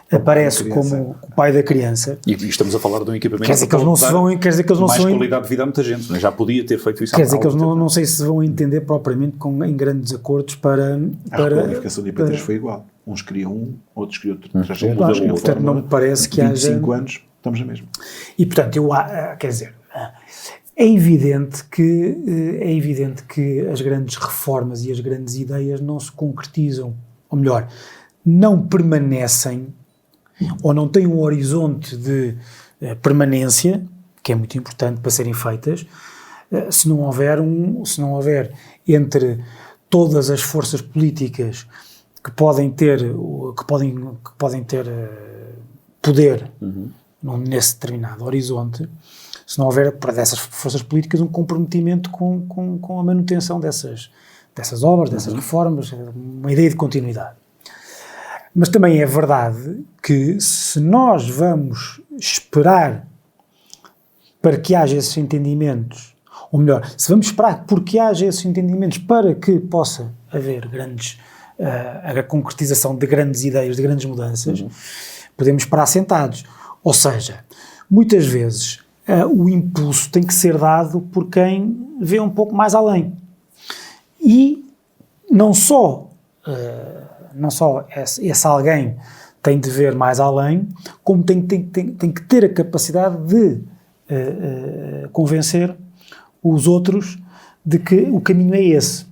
Speaker 2: aparece como o pai da criança.
Speaker 1: E estamos a falar de um equipamento
Speaker 2: Quer dizer que eles não se vão... Quer dizer que eles não
Speaker 1: mais
Speaker 2: se vão,
Speaker 1: qualidade de vida a muita gente, não é? Já podia ter feito isso.
Speaker 2: Quer dizer que eles não sei se vão entender propriamente em grandes acordos para...
Speaker 4: A requalificação de IP3 foi igual. Uns queriam outros queriam outro trajeto.
Speaker 2: Portanto, não me parece que haja...
Speaker 4: 25 anos, estamos na mesma.
Speaker 2: E, portanto, quer dizer... É evidente que as grandes reformas e as grandes ideias não se concretizam, ou melhor, não permanecem ou não têm um horizonte de permanência, que é muito importante para serem feitas, se não houver entre todas as forças políticas que podem ter poder nesse determinado horizonte, se não houver para dessas forças políticas um comprometimento com a manutenção dessas obras, dessas reformas, uma ideia de continuidade. Mas também é verdade que se nós vamos esperar para que haja esses entendimentos, ou melhor, se vamos esperar porque haja esses entendimentos para que possa haver a concretização de grandes ideias, de grandes mudanças, podemos esperar sentados. Ou seja, muitas vezes o impulso tem que ser dado por quem vê um pouco mais além. E não só esse alguém tem de ver mais além, como tem que ter a capacidade de convencer os outros de que o caminho é esse.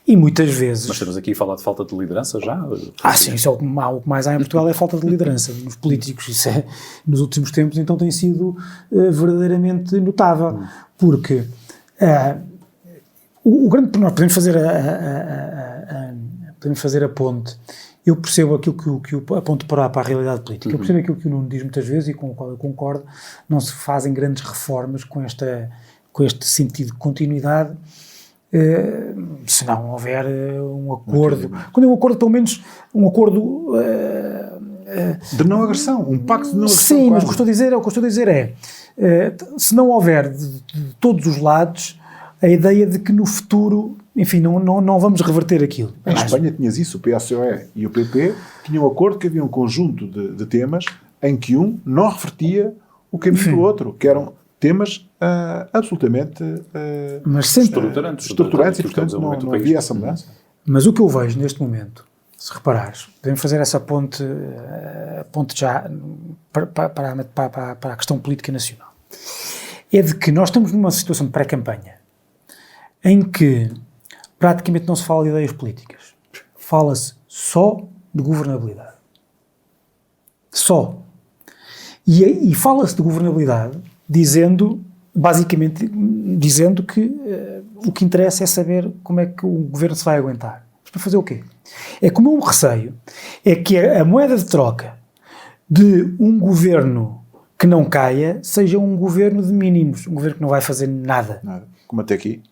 Speaker 2: E muitas vezes...
Speaker 1: Mas estamos aqui a falar de falta de liderança já?
Speaker 2: Sim, isso é o que mais há em Portugal, é a falta de liderança nos políticos. Isso nos últimos tempos, então, tem sido verdadeiramente notável. Porque nós podemos fazer a ponte. Eu percebo aquilo que a ponte para a realidade política. Eu percebo aquilo que o Nuno diz muitas vezes e com o qual eu concordo. Não se fazem grandes reformas com este sentido de continuidade, se não houver um acordo, quando é um acordo, pelo menos um acordo
Speaker 4: de não agressão, um pacto de não agressão.
Speaker 2: Sim, mas o que estou a dizer é se não houver de todos os lados a ideia de que no futuro, enfim, não vamos reverter aquilo.
Speaker 4: Em Espanha tinhas isso, o PSOE e o PP tinham um acordo que havia um conjunto de temas em que um não revertia o caminho do outro, que eram temas absolutamente estruturantes e, portanto, não havia essa mudança.
Speaker 2: Mas o que eu vejo neste momento, se reparares, podemos fazer essa ponte já para a questão política nacional, é de que nós estamos numa situação de pré-campanha em que praticamente não se fala de ideias políticas. Fala-se só de governabilidade. Só. E fala-se de governabilidade basicamente dizendo que o que interessa é saber como é que o governo se vai aguentar. Mas para fazer o quê? É como um receio, é que a moeda de troca de um governo que não caia seja um governo de mínimos, um governo que não vai fazer nada.
Speaker 4: Como até aqui.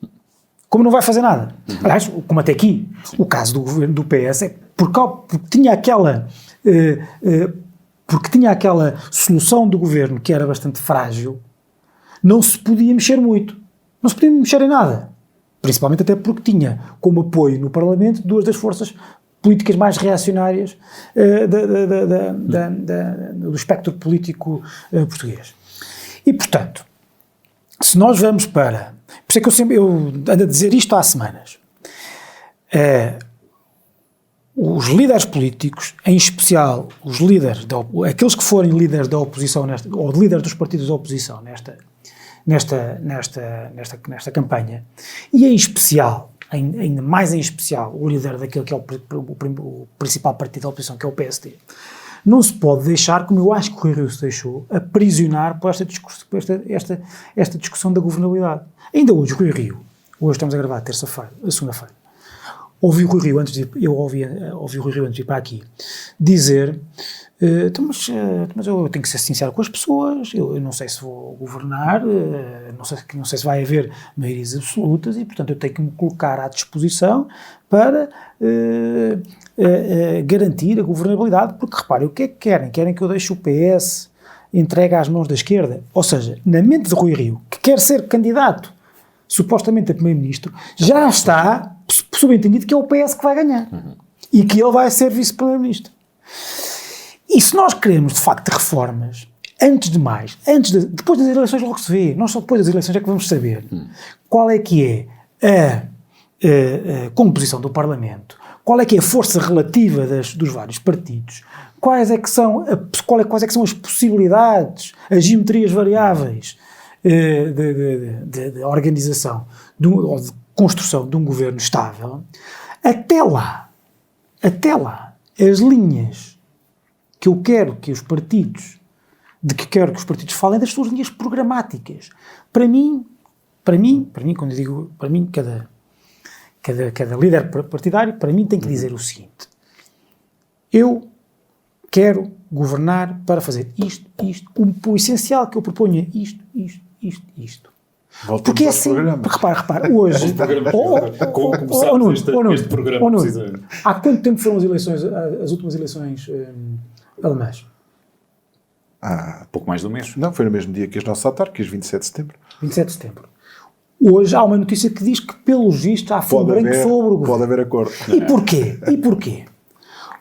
Speaker 2: Como não vai fazer nada. Aliás, como até aqui. O caso do governo do PS é porque tinha aquela solução do governo que era bastante frágil, não se podia mexer muito. Não se podia mexer em nada. Principalmente até porque tinha como apoio no Parlamento duas das forças políticas mais reacionárias do espectro político português. E, portanto, se nós vamos para... Por isso é que eu ando a dizer isto há semanas. Os líderes políticos, em especial os líderes, aqueles que forem líderes da oposição, ou líderes dos partidos da oposição nesta campanha, e em especial, ainda mais em especial, o líder daquele que é o principal partido da oposição, que é o PSD, não se pode deixar, como eu acho que o Rui Rio se deixou, aprisionar por esta discussão da governabilidade. Ainda hoje, o Rui Rio, hoje estamos a gravar segunda-feira, ouvi o Rui Rio antes de ir para aqui dizer mas eu tenho que ser sincero com as pessoas, eu não sei se vou governar, não sei se vai haver maiorias absolutas e, portanto, eu tenho que me colocar à disposição para garantir a governabilidade, porque, reparem, o que é que querem? Querem que eu deixe o PS entregue às mãos da esquerda? Ou seja, na mente de Rui Rio, que quer ser candidato supostamente a primeiro-ministro, já está, subentendido que é o PS que vai ganhar. E que ele vai ser vice-primeiro-ministro. E se nós queremos, de facto, reformas, antes de mais, depois das eleições logo se vê, nós só depois das eleições é que vamos saber qual é que é a composição do Parlamento, qual é que é a força relativa dos vários partidos, quais é que são as possibilidades, as geometrias variáveis de organização ou de construção de um governo estável. Até lá, as linhas que eu quero que os partidos falem das suas linhas programáticas. Para mim, quando eu digo para mim, cada líder partidário, para mim tem que dizer o seguinte: eu quero governar para fazer isto, o essencial que eu proponho é isto. Porque é assim, repara, hoje,
Speaker 1: este programa, precisamente.
Speaker 2: Há quanto tempo foram as últimas eleições alemãs?
Speaker 1: Pouco mais de um mês.
Speaker 4: Não, foi no mesmo dia que as nossas autárquicas, 27 de setembro.
Speaker 2: 27 de setembro. Hoje há uma notícia que diz que, pelos vistos, há fumo branco sobre o governo.
Speaker 4: Pode haver acordo.
Speaker 2: E porquê?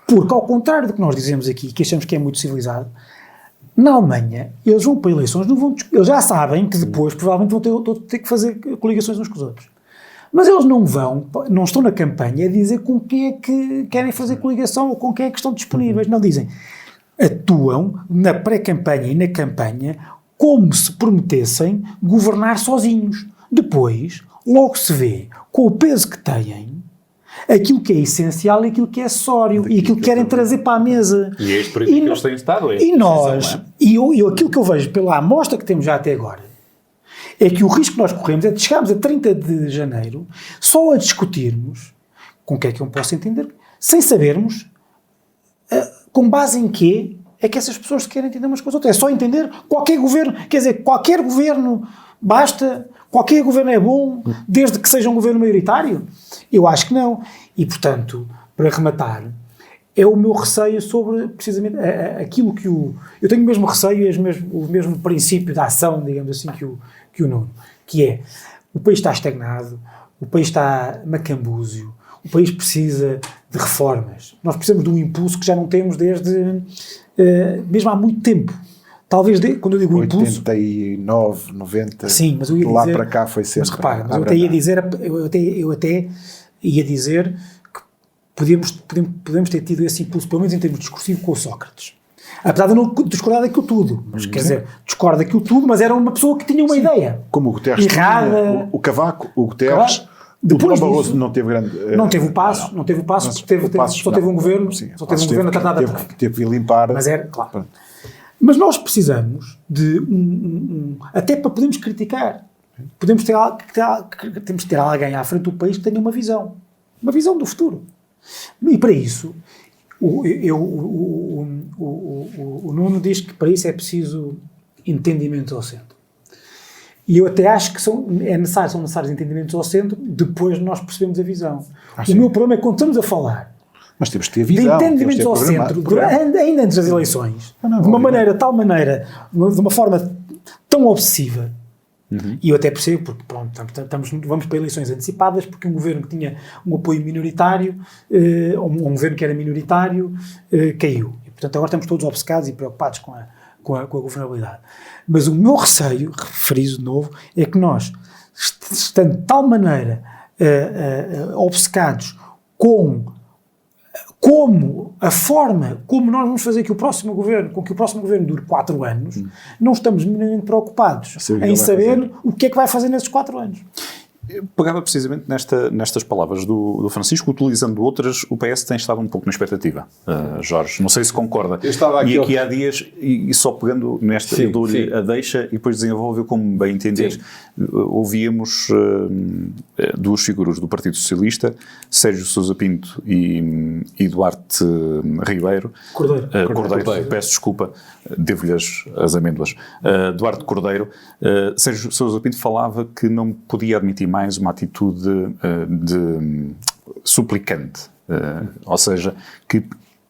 Speaker 2: Porque, ao contrário do que nós dizemos aqui, que achamos que é muito civilizado, na Alemanha, eles vão para eleições, eles já sabem que depois, provavelmente, vão ter que fazer coligações uns com os outros. Mas eles não estão na campanha a dizer com quem é que querem fazer coligação ou com quem é que estão disponíveis. Não dizem. Atuam na pré-campanha e na campanha como se prometessem governar sozinhos. Depois, logo se vê, com o peso que têm, aquilo que é essencial e aquilo que é acessório e aquilo que querem trazer para a mesa.
Speaker 1: E é este período que eles têm estado.
Speaker 2: E nós, aquilo que eu vejo pela amostra que temos já até agora, é que o risco que nós corremos é de chegarmos a 30 de janeiro só a discutirmos, com o que é que eu posso entender, sem sabermos com base em quê é que essas pessoas se querem entender umas com as outras. É só entender qualquer governo, quer dizer, qualquer governo basta, qualquer governo é bom, desde que seja um governo maioritário? Eu acho que não. E, portanto, para rematar, é o meu receio sobre, precisamente, aquilo que eu tenho o mesmo receio, o mesmo princípio de ação, digamos assim, que o Nuno, que é, o país está estagnado, o país está macambúzio, o país precisa de reformas. Nós precisamos de um impulso que já não temos desde, mesmo há muito tempo. Talvez, quando eu digo
Speaker 4: 89, 90,
Speaker 2: sim, mas eu ia
Speaker 4: de lá
Speaker 2: dizer,
Speaker 4: para cá foi sempre...
Speaker 2: Mas repara, eu até ia dizer que podemos ter tido esse impulso, pelo menos em termos discursivos, com o Sócrates. Apesar de eu não discordar daquilo tudo. Mas, quer dizer, discordo daquilo tudo, mas era uma pessoa que tinha uma ideia.
Speaker 4: Como o Guterres
Speaker 2: errada.
Speaker 4: O Cavaco, o Guterres...
Speaker 2: Depois
Speaker 4: o Barroso não teve grande...
Speaker 2: Não teve o passo, só teve um governo, só teve um governo a tratar da troika.
Speaker 4: Teve que limpar...
Speaker 2: Mas era, claro. Mas nós precisamos de até para podermos criticar, temos de ter alguém à frente do país que tenha uma visão do futuro. E para isso, o Nuno diz que para isso é preciso entendimento ao centro. E eu até acho que são necessários entendimentos ao centro, depois nós percebemos a visão. O meu problema é que quando estamos a falar
Speaker 4: mas temos que ter visão,
Speaker 2: de entendimentos ao centro, ainda antes das eleições, de uma forma tão obsessiva, e eu até percebo, porque pronto, vamos para eleições antecipadas, porque um governo que tinha um apoio minoritário, ou um governo que era minoritário, caiu. E, portanto, agora estamos todos obcecados e preocupados com a governabilidade. Mas o meu receio, friso de novo, é que nós, estando de tal maneira obcecados com como a forma como nós vamos fazer que o próximo governo dure 4 anos, não estamos minimamente preocupados em saber o que é que vai fazer nesses 4 anos.
Speaker 1: Eu pegava precisamente nestas palavras do Francisco, utilizando outras, o PS tem estado um pouco na expectativa, Jorge, não sei se concorda.
Speaker 3: Eu estava aqui
Speaker 1: aqui há dias, e só pegando nesta, eu dou-lhe a deixa e depois desenvolveu como bem entender. Ouvíamos 2 figuras do Partido Socialista, Sérgio Sousa Pinto e Duarte Ribeiro. Cordeiro. Peço desculpa, devo-lhe as amêndoas. Duarte Cordeiro. Sérgio Sousa Pinto falava que não podia admitir mais uma atitude de suplicante, ou seja, que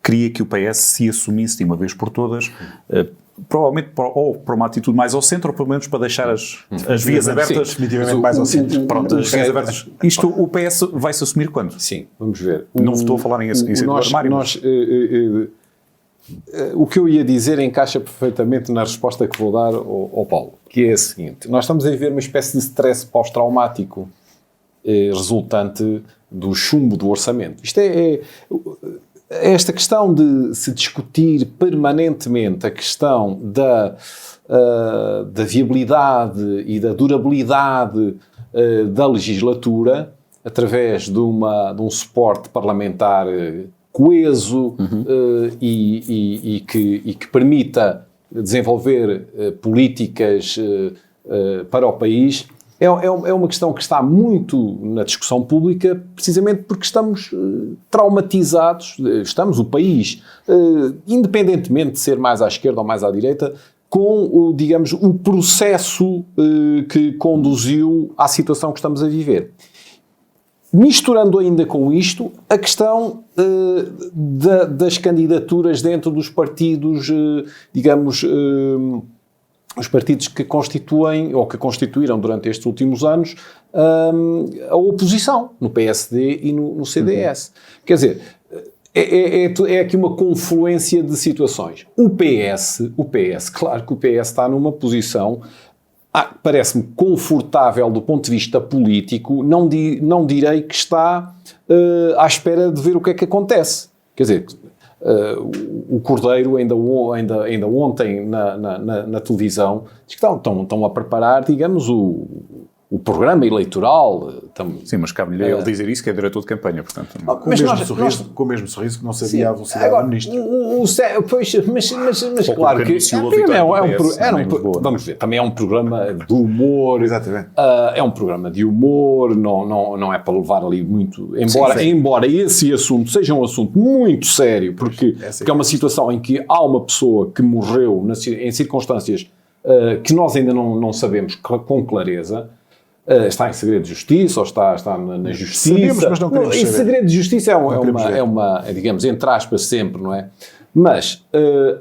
Speaker 1: queria que o PS se assumisse de uma vez por todas provavelmente ou para uma atitude mais ao centro, ou pelo menos para deixar as vias abertas.
Speaker 4: Definitivamente mais ao centro.
Speaker 1: Pronto, as vias abertas. Isto, o PS vai-se assumir quando?
Speaker 3: Sim, vamos ver.
Speaker 1: Não estou a falar em sair do armário.
Speaker 3: O que eu ia dizer encaixa perfeitamente na resposta que vou dar ao Paulo, que é a seguinte: nós estamos a viver uma espécie de stress pós-traumático resultante do chumbo do orçamento. Isto é esta questão de se discutir permanentemente a questão da viabilidade e da durabilidade da legislatura através de um suporte parlamentar coeso e que permita desenvolver políticas para o país, é uma questão que está muito na discussão pública, precisamente porque estamos traumatizados, o país, independentemente de ser mais à esquerda ou mais à direita, com o processo que conduziu à situação que estamos a viver. Misturando ainda com isto a questão das candidaturas dentro dos partidos, os partidos que constituem ou que constituíram durante estes últimos anos a oposição no PSD e no CDS. Quer dizer, é aqui uma confluência de situações. O PS, claro que o PS está numa posição, parece-me confortável do ponto de vista político, não direi que está à espera de ver o que é que acontece. Quer dizer, o Cordeiro ainda ontem na televisão diz que estão a preparar, digamos, o programa eleitoral.
Speaker 1: Sim, mas cabe-lhe ele dizer isso, que é diretor de campanha, portanto.
Speaker 4: Com o mesmo sorriso que não sabia a velocidade do ministro.
Speaker 3: Mas claro que vamos ver, também é um programa de humor.
Speaker 4: Exatamente.
Speaker 3: É um programa de humor, não é para levar ali muito, embora esse assunto seja um assunto muito sério, porque é uma situação em que há uma pessoa que morreu em circunstâncias que nós ainda não sabemos com clareza. Está em segredo de justiça ou está na justiça. Sabemos,
Speaker 4: mas não queremos saber.
Speaker 3: Em segredo de justiça é uma, digamos, entre aspas, sempre, não é? Mas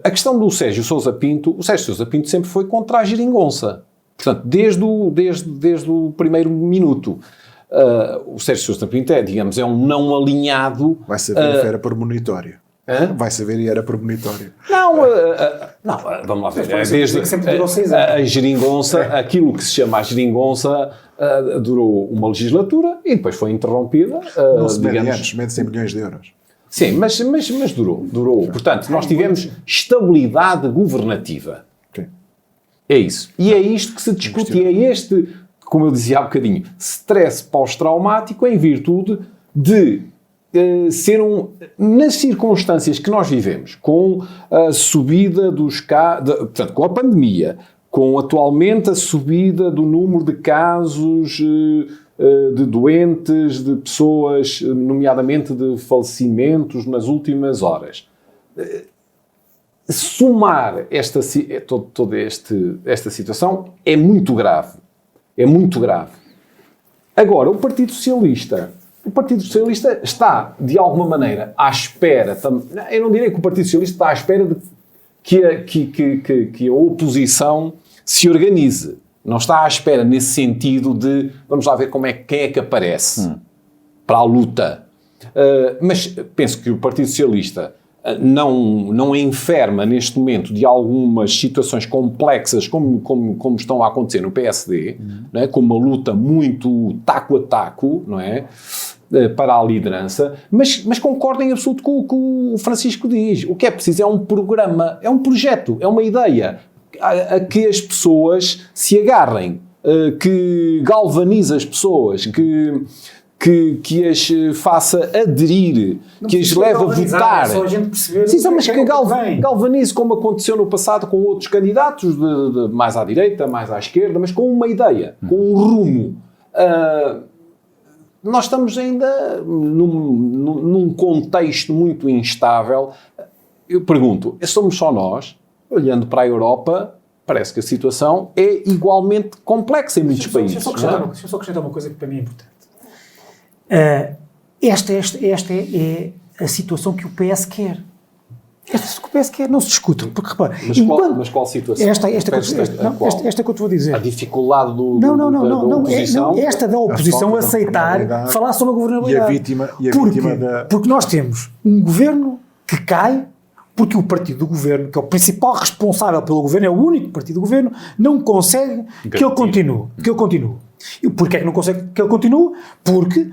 Speaker 3: a questão do Sérgio Sousa Pinto, o Sérgio Sousa Pinto sempre foi contra a geringonça. Portanto, desde o primeiro minuto. O Sérgio Sousa Pinto é um não alinhado.
Speaker 4: Vai saber que era premonitório. Vai saber e era premonitório.
Speaker 3: Não, vamos lá ver. A geringonça, aquilo que se chama a geringonça, durou uma legislatura e depois foi interrompida.
Speaker 4: Não se mede anos, mede 100 milhões de euros.
Speaker 3: Sim, mas durou. Portanto, nós tivemos estabilidade governativa.
Speaker 4: Sim.
Speaker 3: É isso. E é isto que se discute. E é este, como eu dizia há bocadinho, stress pós-traumático em virtude de nas circunstâncias que nós vivemos, com a subida portanto, com a pandemia, com atualmente a subida do número de casos de doentes, de pessoas, nomeadamente de falecimentos nas últimas horas. Somar toda esta situação é muito grave. É muito grave. Agora, o Partido Socialista está, de alguma maneira, à espera. Eu não direi que o Partido Socialista está à espera de que a oposição se organize. Não está à espera nesse sentido de vamos lá ver quem é que aparece para a luta. Mas penso que o Partido Socialista não enferma neste momento de algumas situações complexas como estão a acontecer no PSD, não é? Com uma luta muito taco a taco, não é? Para a liderança, mas concordo em absoluto com o que o Francisco diz. O que é preciso é um programa, é um projeto, é uma ideia a que as pessoas se agarrem, que galvanize as pessoas, que as faça aderir, que as leve a votar.
Speaker 2: É só a gente perceber.
Speaker 3: Sim, mas que galvanize, como aconteceu no passado com outros candidatos, de mais à direita, mais à esquerda, mas com uma ideia, com um rumo. Nós estamos ainda num contexto muito instável. Eu pergunto, somos só nós? Olhando para a Europa, parece que a situação é igualmente complexa em muitos países.
Speaker 2: Deixa eu só acrescentar uma coisa que para mim é importante. Esta é a situação que o PS quer. Esta que o PS quer não se discute, porque repara,
Speaker 3: Mas qual situação?
Speaker 2: esta que eu te vou dizer.
Speaker 3: A dificuldade da oposição?
Speaker 2: Esta da oposição aceitar falar sobre a governabilidade. Porque nós temos um governo que cai porque o partido do governo, que é o principal responsável pelo governo, é o único partido do governo, não consegue que ele continue. E porquê é que não consegue que ele continue? Porque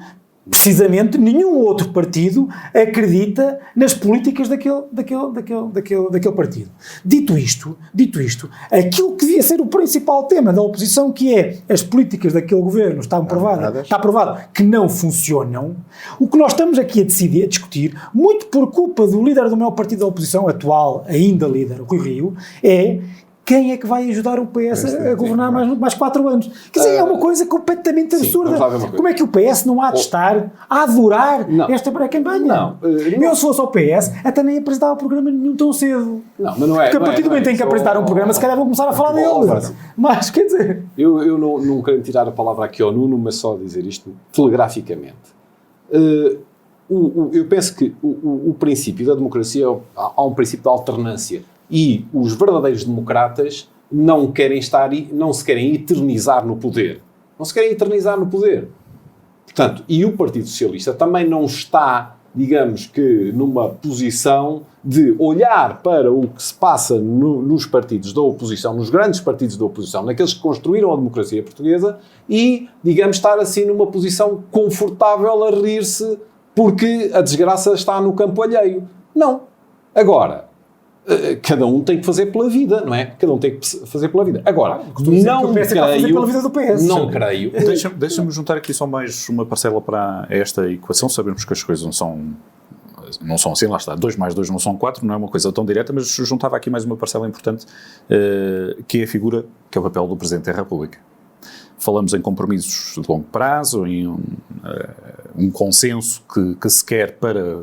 Speaker 2: precisamente nenhum outro partido acredita nas políticas daquele partido. Dito isto, aquilo que devia ser o principal tema da oposição, que é as políticas daquele governo, está provado que não funcionam, o que nós estamos aqui a discutir, muito por culpa do líder do maior partido da oposição, atual, ainda líder, o Rui Rio, é quem é que vai ajudar o PS a governar mais 4 anos? Quer dizer, é uma coisa completamente absurda. Como é que o PS não há de estar a adorar esta pré-campanha? Eu, se fosse ao PS, até nem apresentava programa nenhum tão cedo.
Speaker 3: Mas não é.
Speaker 2: Porque a partir do momento em que apresentaram um programa, se calhar vão começar a falar dele. Mas, quer dizer...
Speaker 3: Eu não quero tirar a palavra aqui ao Nuno, mas só dizer isto telegraficamente. Eu penso que o princípio da democracia, há um princípio de alternância. E os verdadeiros democratas não se querem eternizar no poder. Portanto, e o Partido Socialista também não está, digamos que, numa posição de olhar para o que se passa nos partidos da oposição, nos grandes partidos da oposição, naqueles que construíram a democracia portuguesa e, digamos, estar assim numa posição confortável a rir-se porque a desgraça está no campo alheio. Não. Agora... cada um tem que fazer pela vida, não é? Agora, não creio.
Speaker 1: Deixa-me juntar aqui só mais uma parcela para esta equação. Sabemos que as coisas não são assim, lá está. 2 mais 2 não são 4, não é uma coisa tão direta, mas juntava aqui mais uma parcela importante, que é a figura, que é o papel do Presidente da República. Falamos em compromissos de longo prazo, em um consenso que se quer para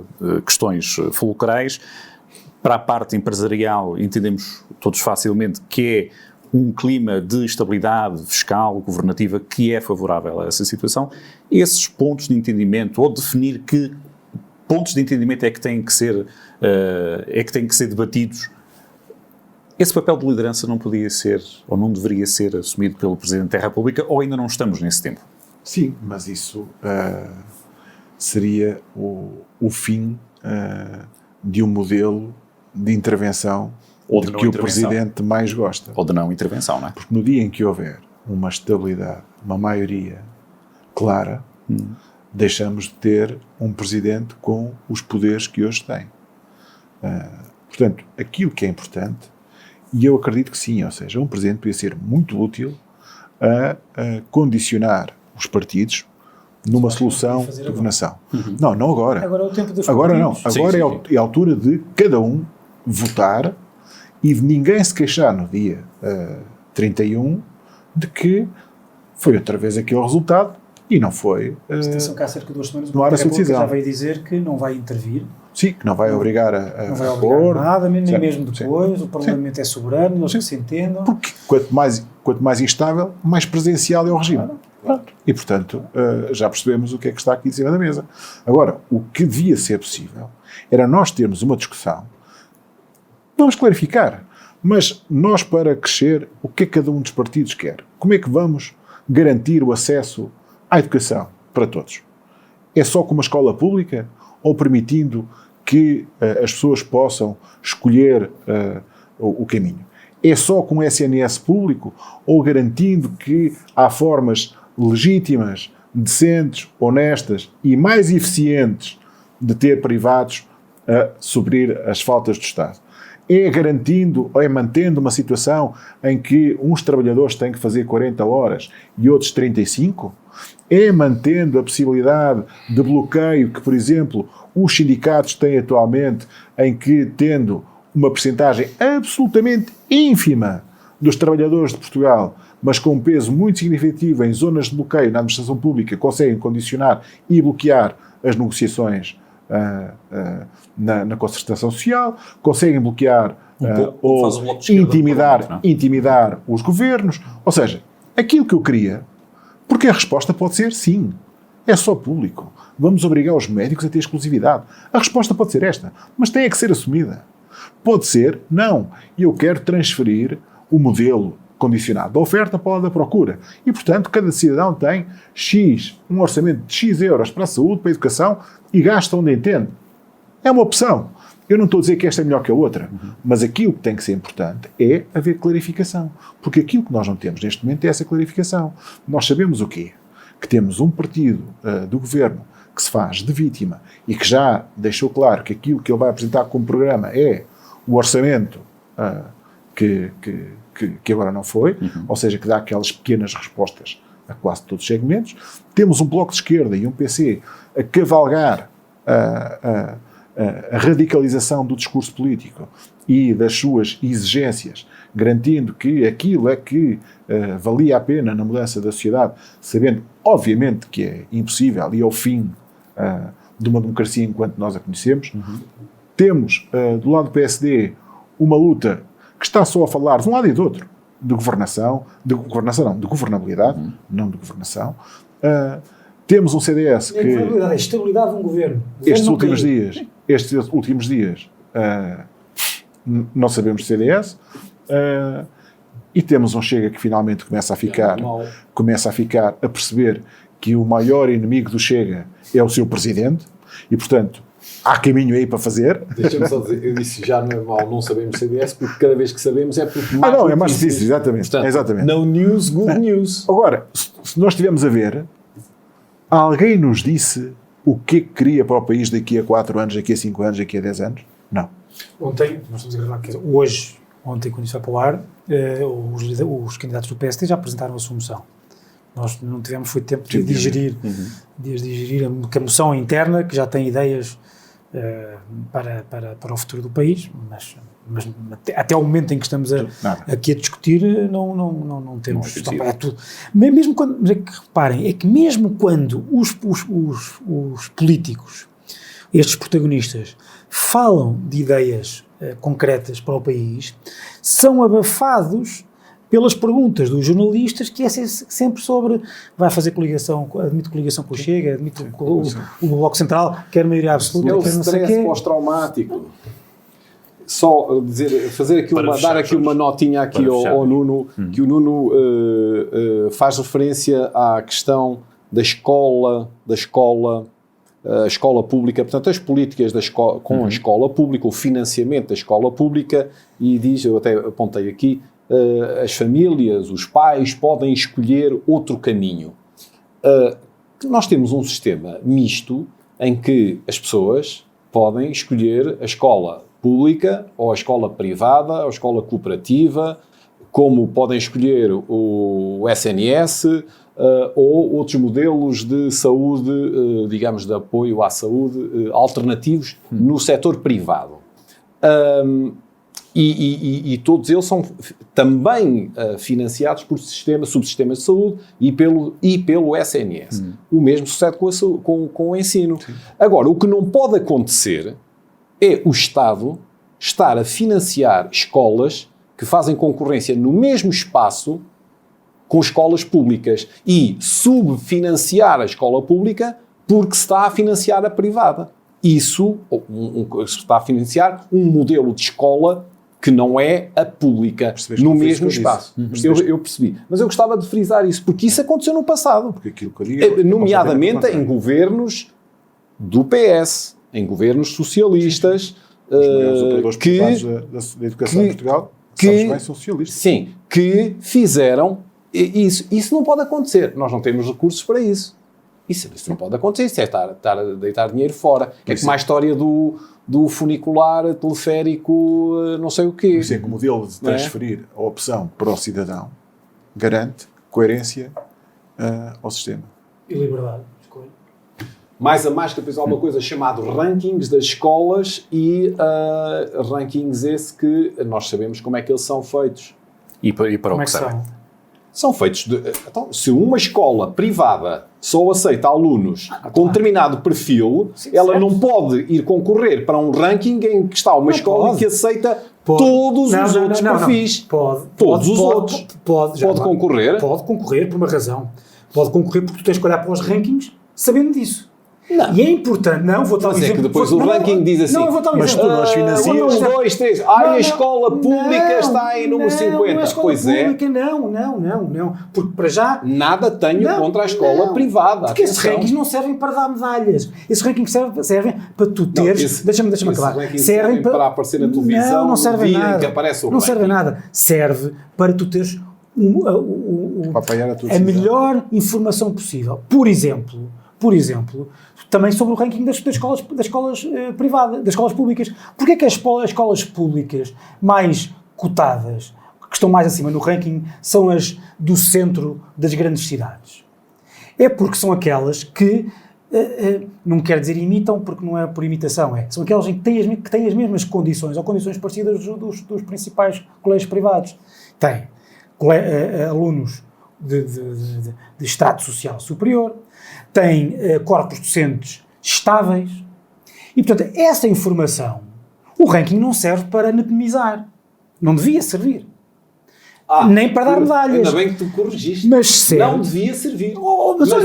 Speaker 1: questões fulcrais. Para a parte empresarial, entendemos todos facilmente que é um clima de estabilidade fiscal, governativa, que é favorável a essa situação. Esses pontos de entendimento, ou definir que pontos de entendimento é que têm que ser debatidos, esse papel de liderança não podia ser, ou não deveria ser assumido pelo Presidente da República, ou ainda não estamos nesse tempo?
Speaker 4: Sim, mas isso seria o fim de um modelo de intervenção ou de que o Presidente mais gosta.
Speaker 1: Ou de não intervenção, não é?
Speaker 4: Porque no dia em que houver uma estabilidade, uma maioria clara, deixamos de ter um Presidente com os poderes que hoje tem. Portanto, aquilo que é importante, e eu acredito que sim, ou seja, um Presidente podia ser muito útil a condicionar os partidos numa solução de governação. Não agora.
Speaker 2: Agora é o tempo dos
Speaker 4: Agora não.
Speaker 2: partidos.
Speaker 4: Agora é a altura de cada um votar e de ninguém se queixar no dia 31 de que foi outra vez aquele resultado e não foi.
Speaker 2: Atenção que há cerca de 2 semanas
Speaker 4: não há essa decisão.
Speaker 2: Já veio dizer que não vai intervir.
Speaker 4: Sim, que não vai obrigar a
Speaker 2: não vai obrigar nada, nem
Speaker 4: certo,
Speaker 2: mesmo depois. Sim. O Parlamento é soberano, eles que se entendam.
Speaker 4: Porque quanto mais instável, mais presencial é o regime. Pronto. E, portanto, já percebemos o que é que está aqui em cima da mesa. Agora, o que devia ser possível era nós termos uma discussão. Vamos clarificar, mas nós, para crescer, o que é que cada um dos partidos quer? Como é que vamos garantir o acesso à educação para todos? É só com uma escola pública ou permitindo que as pessoas possam escolher o caminho? É só com SNS público ou garantindo que há formas legítimas, decentes, honestas e mais eficientes de ter privados a suprir as faltas do Estado? É garantindo ou é mantendo uma situação em que uns trabalhadores têm que fazer 40 horas e outros 35? É mantendo a possibilidade de bloqueio que, por exemplo, os sindicatos têm atualmente, em que, tendo uma percentagem absolutamente ínfima dos trabalhadores de Portugal, mas com um peso muito significativo em zonas de bloqueio na administração pública, conseguem condicionar e bloquear as negociações na concertação social, conseguem bloquear ou intimidar os governos. Ou seja, aquilo que eu queria, porque a resposta pode ser sim, é só público. Vamos obrigar os médicos a ter exclusividade. A resposta pode ser esta, mas tem que ser assumida. Pode ser, não, eu quero transferir o modelo condicionado da oferta para o da procura. E, portanto, cada cidadão tem um orçamento de X euros para a saúde, para a educação, e gasta onde entende. É uma opção. Eu não estou a dizer que esta é melhor que a outra, mas aquilo que tem que ser importante é haver clarificação. Porque aquilo que nós não temos neste momento é essa clarificação. Nós sabemos o quê? Que temos um partido do governo que se faz de vítima e que já deixou claro que aquilo que ele vai apresentar como programa é o orçamento que agora não foi, ou seja, que dá aquelas pequenas respostas a quase todos os segmentos. Temos um Bloco de Esquerda e um PC a cavalgar a radicalização do discurso político e das suas exigências, garantindo que aquilo é que valia a pena na mudança da sociedade, sabendo, obviamente, que é impossível e é o fim de uma democracia enquanto nós a conhecemos. Temos, do lado do PSD, uma luta que está só a falar de um lado e do outro, de governabilidade, não de governação. Temos um CDS que...
Speaker 2: A estabilidade de um governo.
Speaker 4: Estes últimos dias não sabemos de CDS, e temos um Chega que finalmente começa a ficar a perceber que o maior inimigo do Chega é o seu presidente, e portanto há caminho aí para fazer.
Speaker 3: Deixa-me só dizer, eu disse já não é mau, não sabemos CDS, porque cada vez que sabemos é porque
Speaker 4: é mais difícil, exatamente. Portanto, exatamente.
Speaker 3: No news, good news.
Speaker 4: Agora, se nós estivermos a ver, alguém nos disse o que queria para o país daqui a 4 anos, daqui a 5 anos, daqui a 10 anos? Não.
Speaker 2: Ontem, nós estamos a gravar, ontem, quando isso vai para o ar, os candidatos do PSD já apresentaram a sua moção. Nós não tivemos tempo de digerir, a moção interna, que já tem ideias para o futuro do país, mas até ao momento em que estamos aqui a discutir, não temos. É tudo. Mesmo quando, mas é que reparem, é que mesmo quando os políticos, estes protagonistas, falam de ideias concretas para o país, são abafados pelas perguntas dos jornalistas, que é sempre sobre vai fazer coligação, admite coligação com o Chega, admite o Bloco Central, quer maioria absoluta,
Speaker 3: é o
Speaker 2: quer não sei o quê.
Speaker 3: stress pós-traumático. Só fazer aqui dar aqui uma notinha aqui ao Nuno, que o Nuno faz referência à questão da escola pública, portanto as políticas com a escola pública, o financiamento da escola pública, e diz, eu até apontei aqui, as famílias, os pais podem escolher outro caminho. Nós temos um sistema misto em que as pessoas podem escolher a escola pública ou a escola privada, ou a escola cooperativa, como podem escolher o SNS ou outros modelos de saúde, digamos, de apoio à saúde alternativos no setor privado. E todos eles são também financiados por subsistemas de saúde e pelo SNS. O mesmo sucede com o ensino. Sim. Agora, o que não pode acontecer é o Estado estar a financiar escolas que fazem concorrência no mesmo espaço com escolas públicas e subfinanciar a escola pública porque se está a financiar a privada. Isso se está a financiar um modelo de escola que não é a pública, no mesmo espaço. Eu percebi. Mas eu gostava de frisar isso, porque isso aconteceu no passado.
Speaker 4: Porque aquilo que eu digo
Speaker 3: nomeadamente em governos do PS, em governos socialistas,
Speaker 4: os maiores operadores privados da educação em Portugal, são socialistas. Sim,
Speaker 3: que fizeram isso. Isso não pode acontecer. Nós não temos recursos para isso. Isso não pode acontecer. Isso é estar a deitar dinheiro fora. É como a história do funicular, teleférico, não sei o quê.
Speaker 4: Por isso é que o modelo de transferir a opção para o cidadão garante coerência ao sistema.
Speaker 2: E liberdade.
Speaker 3: Mais a mais que depois há uma coisa chamada rankings das escolas e rankings esse que nós sabemos como é que eles são feitos.
Speaker 1: E para o que sabem?
Speaker 3: São feitos então, se uma escola privada só aceita alunos com determinado perfil, ela não pode ir concorrer para um ranking em que está uma escola que aceita todos os outros perfis.
Speaker 2: Pode
Speaker 3: concorrer?
Speaker 2: Pode concorrer por uma razão. Pode concorrer porque tu tens que olhar para os rankings sabendo disso. E é importante, não, vou dar um
Speaker 3: Mas é
Speaker 2: exemplo.
Speaker 3: que depois o ranking diz assim,
Speaker 2: Não, eu vou dar um
Speaker 4: mas
Speaker 2: exemplo.
Speaker 4: tu nós financias.
Speaker 3: 1, 2, 3, a escola pública está em número 50.
Speaker 2: Não, a escola
Speaker 3: Pois
Speaker 2: pública, não. Porque para já...
Speaker 3: nada tenho contra a escola privada.
Speaker 2: Porque esses
Speaker 3: atenção.
Speaker 2: rankings não servem para dar medalhas. Esses rankings servem para tu teres... Deixa-me
Speaker 3: esses
Speaker 2: acabar.
Speaker 3: rankings servem para aparecer na televisão
Speaker 2: Não servem
Speaker 3: no dia em
Speaker 2: nada.
Speaker 3: que aparece o
Speaker 2: Não
Speaker 3: ranking.
Speaker 2: serve nada. Serve para tu teres
Speaker 4: Para apoiar a tua
Speaker 2: a
Speaker 4: decisão.
Speaker 2: melhor informação possível. Por exemplo, também sobre o ranking das escolas privadas, das escolas públicas. Porquê que as escolas públicas mais cotadas, que estão mais acima no ranking, são as do centro das grandes cidades? É porque são aquelas que, não quer dizer imitam, porque não é por imitação, são aquelas que têm as mesmas condições, ou condições parecidas dos principais colégios privados. Tem alunos de estrato social superior, tem corpos docentes estáveis, e portanto essa informação, o ranking não serve para anatomizar, não devia servir, nem para dar medalhas.
Speaker 3: Ainda bem que tu corrigiste.
Speaker 2: Mas serve.
Speaker 3: Não devia servir.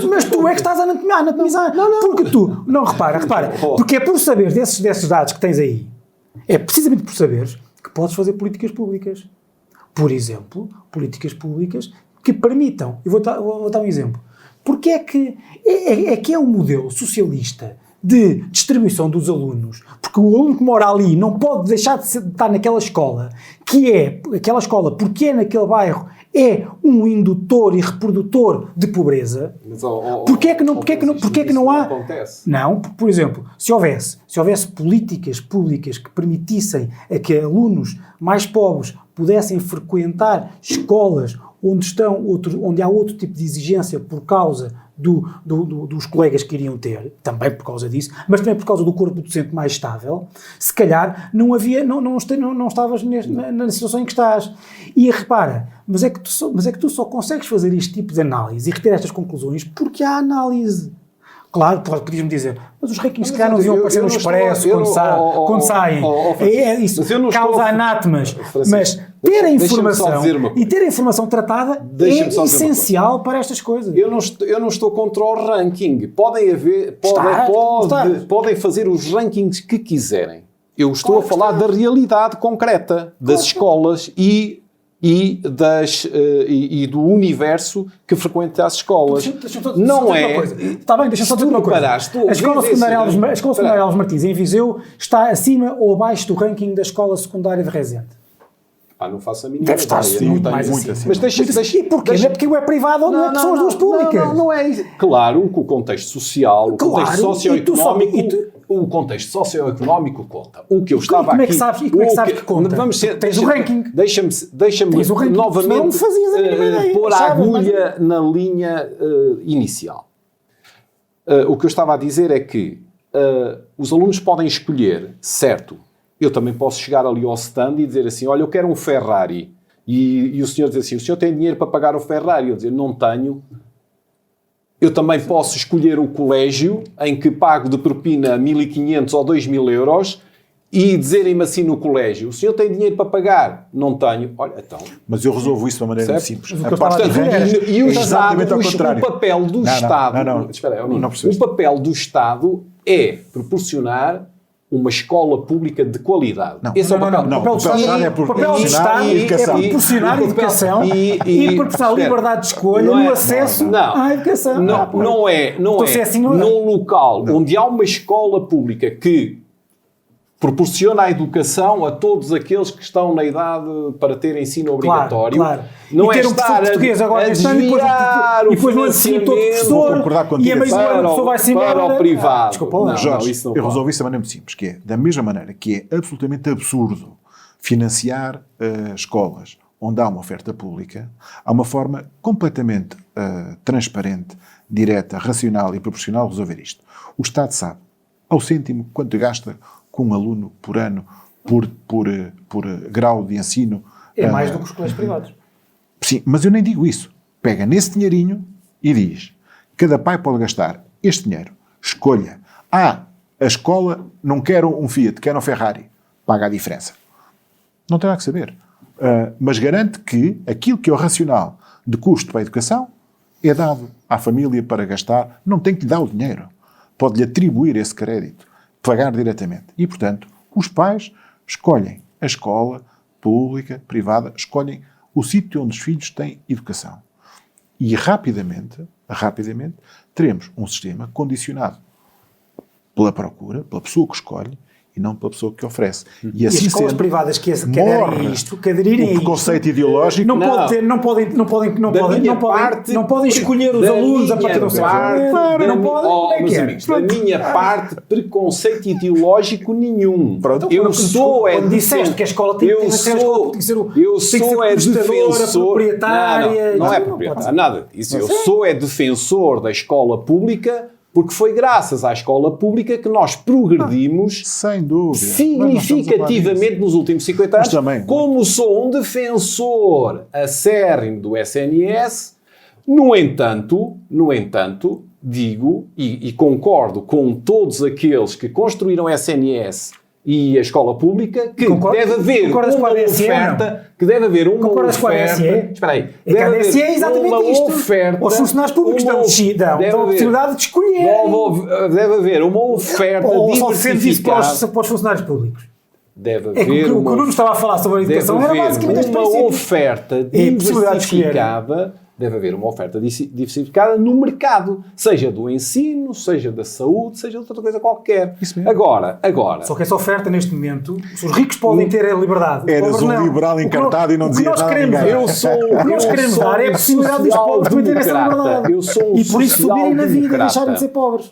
Speaker 2: Mas tu é que estás a anatomizar. Porque tu, repara, porque é por saber desses dados que tens aí, é precisamente por saberes que podes fazer políticas públicas. Por exemplo, políticas públicas que permitam, eu vou dar um exemplo, porque é que é um modelo socialista de distribuição dos alunos, porque o aluno que mora ali não pode deixar de estar naquela escola, porque é naquele bairro, é um indutor e reprodutor de pobreza.
Speaker 3: Mas,
Speaker 2: Porquê é que não há?
Speaker 3: Acontece.
Speaker 2: Não, por exemplo, se houvesse políticas públicas que permitissem a que alunos mais pobres pudessem frequentar escolas onde há outro tipo de exigência por causa dos colegas que iriam ter, também por causa disso, mas também por causa do corpo docente mais estável, se calhar não estavas na situação em que estás. E repara, mas é que tu só consegues fazer este tipo de análise e retirar estas conclusões porque há análise. Claro, podias-me dizer, mas os rankings se calhar não deviam aparecer no Expresso quando saem. Isso causa anátemas. Mas ter a informação tratada é essencial para estas coisas.
Speaker 3: Eu não estou contra o ranking. Podem fazer os rankings que quiserem. Eu estou a falar da realidade concreta das escolas e do universo que frequenta as escolas. Não é...
Speaker 2: Está bem, deixa-me só dizer uma coisa. A Escola Secundária Alves Martins, em Viseu, está acima ou abaixo do ranking da Escola Secundária de Rezende?
Speaker 3: Não faço a mínima
Speaker 2: Deve estar
Speaker 3: ideia.
Speaker 2: muito mais
Speaker 4: muito
Speaker 2: acima.
Speaker 3: Mas
Speaker 2: E porquê? Não é porque é privado ou não é porque são as duas públicas?
Speaker 3: Não é isso. Claro que o contexto social, o contexto socioeconómico... O contexto socioeconómico conta. O que eu estava
Speaker 2: como
Speaker 3: aqui...
Speaker 2: como é que sabes que conta? Tens o ranking.
Speaker 3: Deixa-me novamente pôr a agulha na linha inicial. O que eu estava a dizer é que os alunos podem escolher, certo, eu também posso chegar ali ao stand e dizer assim, olha, eu quero um Ferrari. E o senhor diz assim, o senhor tem dinheiro para pagar o Ferrari? Eu dizer, não tenho. Eu também posso escolher o colégio em que pago de propina 1.500 ou 2.000 euros e dizerem-me assim no colégio, o senhor tem dinheiro para pagar? Não tenho. Olha, então...
Speaker 4: Mas eu resolvo isso de uma maneira muito simples.
Speaker 3: E o Estado,
Speaker 4: o
Speaker 3: papel do Estado... Espera aí, o papel do Estado é proporcionar uma escola pública de qualidade.
Speaker 4: Esse é o papel. O papel do Estado
Speaker 2: é proporcionar educação e proporcionar liberdade de escolha no acesso à educação.
Speaker 3: Não é num local onde há uma escola pública que proporciona a educação a todos aqueles que estão na idade para ter ensino obrigatório.
Speaker 2: Claro.
Speaker 3: Não
Speaker 2: e
Speaker 3: é
Speaker 2: ter
Speaker 3: estar
Speaker 2: português agora
Speaker 3: a desviar
Speaker 2: e depois não assistir todo professor e a meio do ano a pessoa vai-se embora.
Speaker 3: Para o privado.
Speaker 2: Desculpa,
Speaker 4: Jorge, eu resolvi isso de maneira muito simples, que é, da mesma maneira que é absolutamente absurdo financiar escolas onde há uma oferta pública, há uma forma completamente transparente, direta, racional e proporcional de resolver isto. O Estado sabe, ao cêntimo, quanto gasta com um aluno por ano, por grau de ensino.
Speaker 2: É mais do que os colégios privados.
Speaker 4: Sim, mas eu nem digo isso. Pega nesse dinheirinho e diz, cada pai pode gastar este dinheiro. Escolha. A escola não quer um Fiat, quer um Ferrari. Paga a diferença. Não tem nada que saber. Mas garante que aquilo que é o racional de custo para a educação é dado à família para gastar. Não tem que lhe dar o dinheiro. pode-lhe atribuir esse crédito, pagar diretamente. E, portanto, os pais escolhem a escola pública, privada, escolhem o sítio onde os filhos têm educação. E rapidamente, teremos um sistema condicionado pela procura, pela pessoa que escolhe, e não pela pessoa que oferece.
Speaker 2: E assim as escolas privadas que aderem a isto, que aderirem a isto,
Speaker 4: o preconceito ideológico,
Speaker 2: não podem escolher os alunos a partir de um certo momento. Não podem.
Speaker 3: Meus amigos, da minha parte, preconceito ideológico nenhum.
Speaker 2: Pronto,
Speaker 3: eu sou
Speaker 2: quando disseste que a escola tem que ser
Speaker 3: defensor,
Speaker 2: proprietária.
Speaker 3: Não é proprietária, nada disso. Eu sou defensor da escola pública, porque foi graças à escola pública que nós progredimos
Speaker 4: sem dúvida,
Speaker 3: significativamente nos últimos 50 anos.
Speaker 4: Também,
Speaker 3: como sou um defensor acérrimo do SNS, no entanto, digo e concordo com todos aqueles que construíram o SNS e a escola pública que deve haver uma oferta. Que deve haver uma oferta. Espera aí.
Speaker 2: A ADSE é exatamente isto. Os funcionários públicos dão a oportunidade de escolher.
Speaker 3: Deve haver uma oferta diversificada.
Speaker 2: Para os funcionários públicos.
Speaker 3: Deve haver
Speaker 2: o que o Nuno estava a falar sobre a educação era basicamente este princípio.
Speaker 3: Uma oferta diversificada. Deve haver uma oferta diversificada no mercado, seja do ensino, seja da saúde, seja de outra coisa qualquer.
Speaker 4: Isso mesmo.
Speaker 3: Agora.
Speaker 2: Só que essa oferta, neste momento, os ricos podem ter a liberdade.
Speaker 4: Eras um liberal encartado e não dizia nada a ninguém.
Speaker 3: O que
Speaker 2: nós queremos dar é a possibilidade dos pobres também terem essa liberdade. E por isso subirem na vida e deixarem de ser pobres.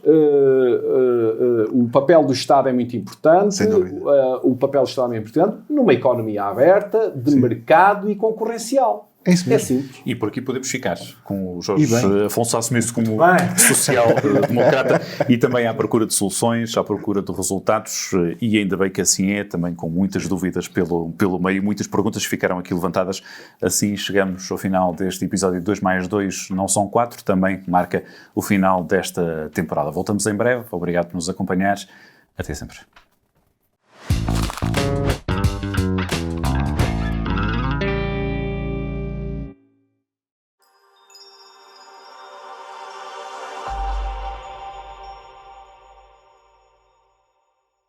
Speaker 3: O papel do Estado é muito importante.
Speaker 4: Sem dúvida.
Speaker 3: O papel do Estado é muito importante numa economia aberta, de mercado e concorrencial.
Speaker 4: É isso mesmo.
Speaker 3: Simples.
Speaker 1: E por aqui podemos ficar com o Jorge Afonso a assumir-se como social-democrata e também à procura de soluções, à procura de resultados, e ainda bem que assim é, também com muitas dúvidas pelo meio, muitas perguntas ficaram aqui levantadas. Assim chegamos ao final deste episódio 2 mais 2 não são 4, também marca o final desta temporada. Voltamos em breve, obrigado por nos acompanhar, até sempre.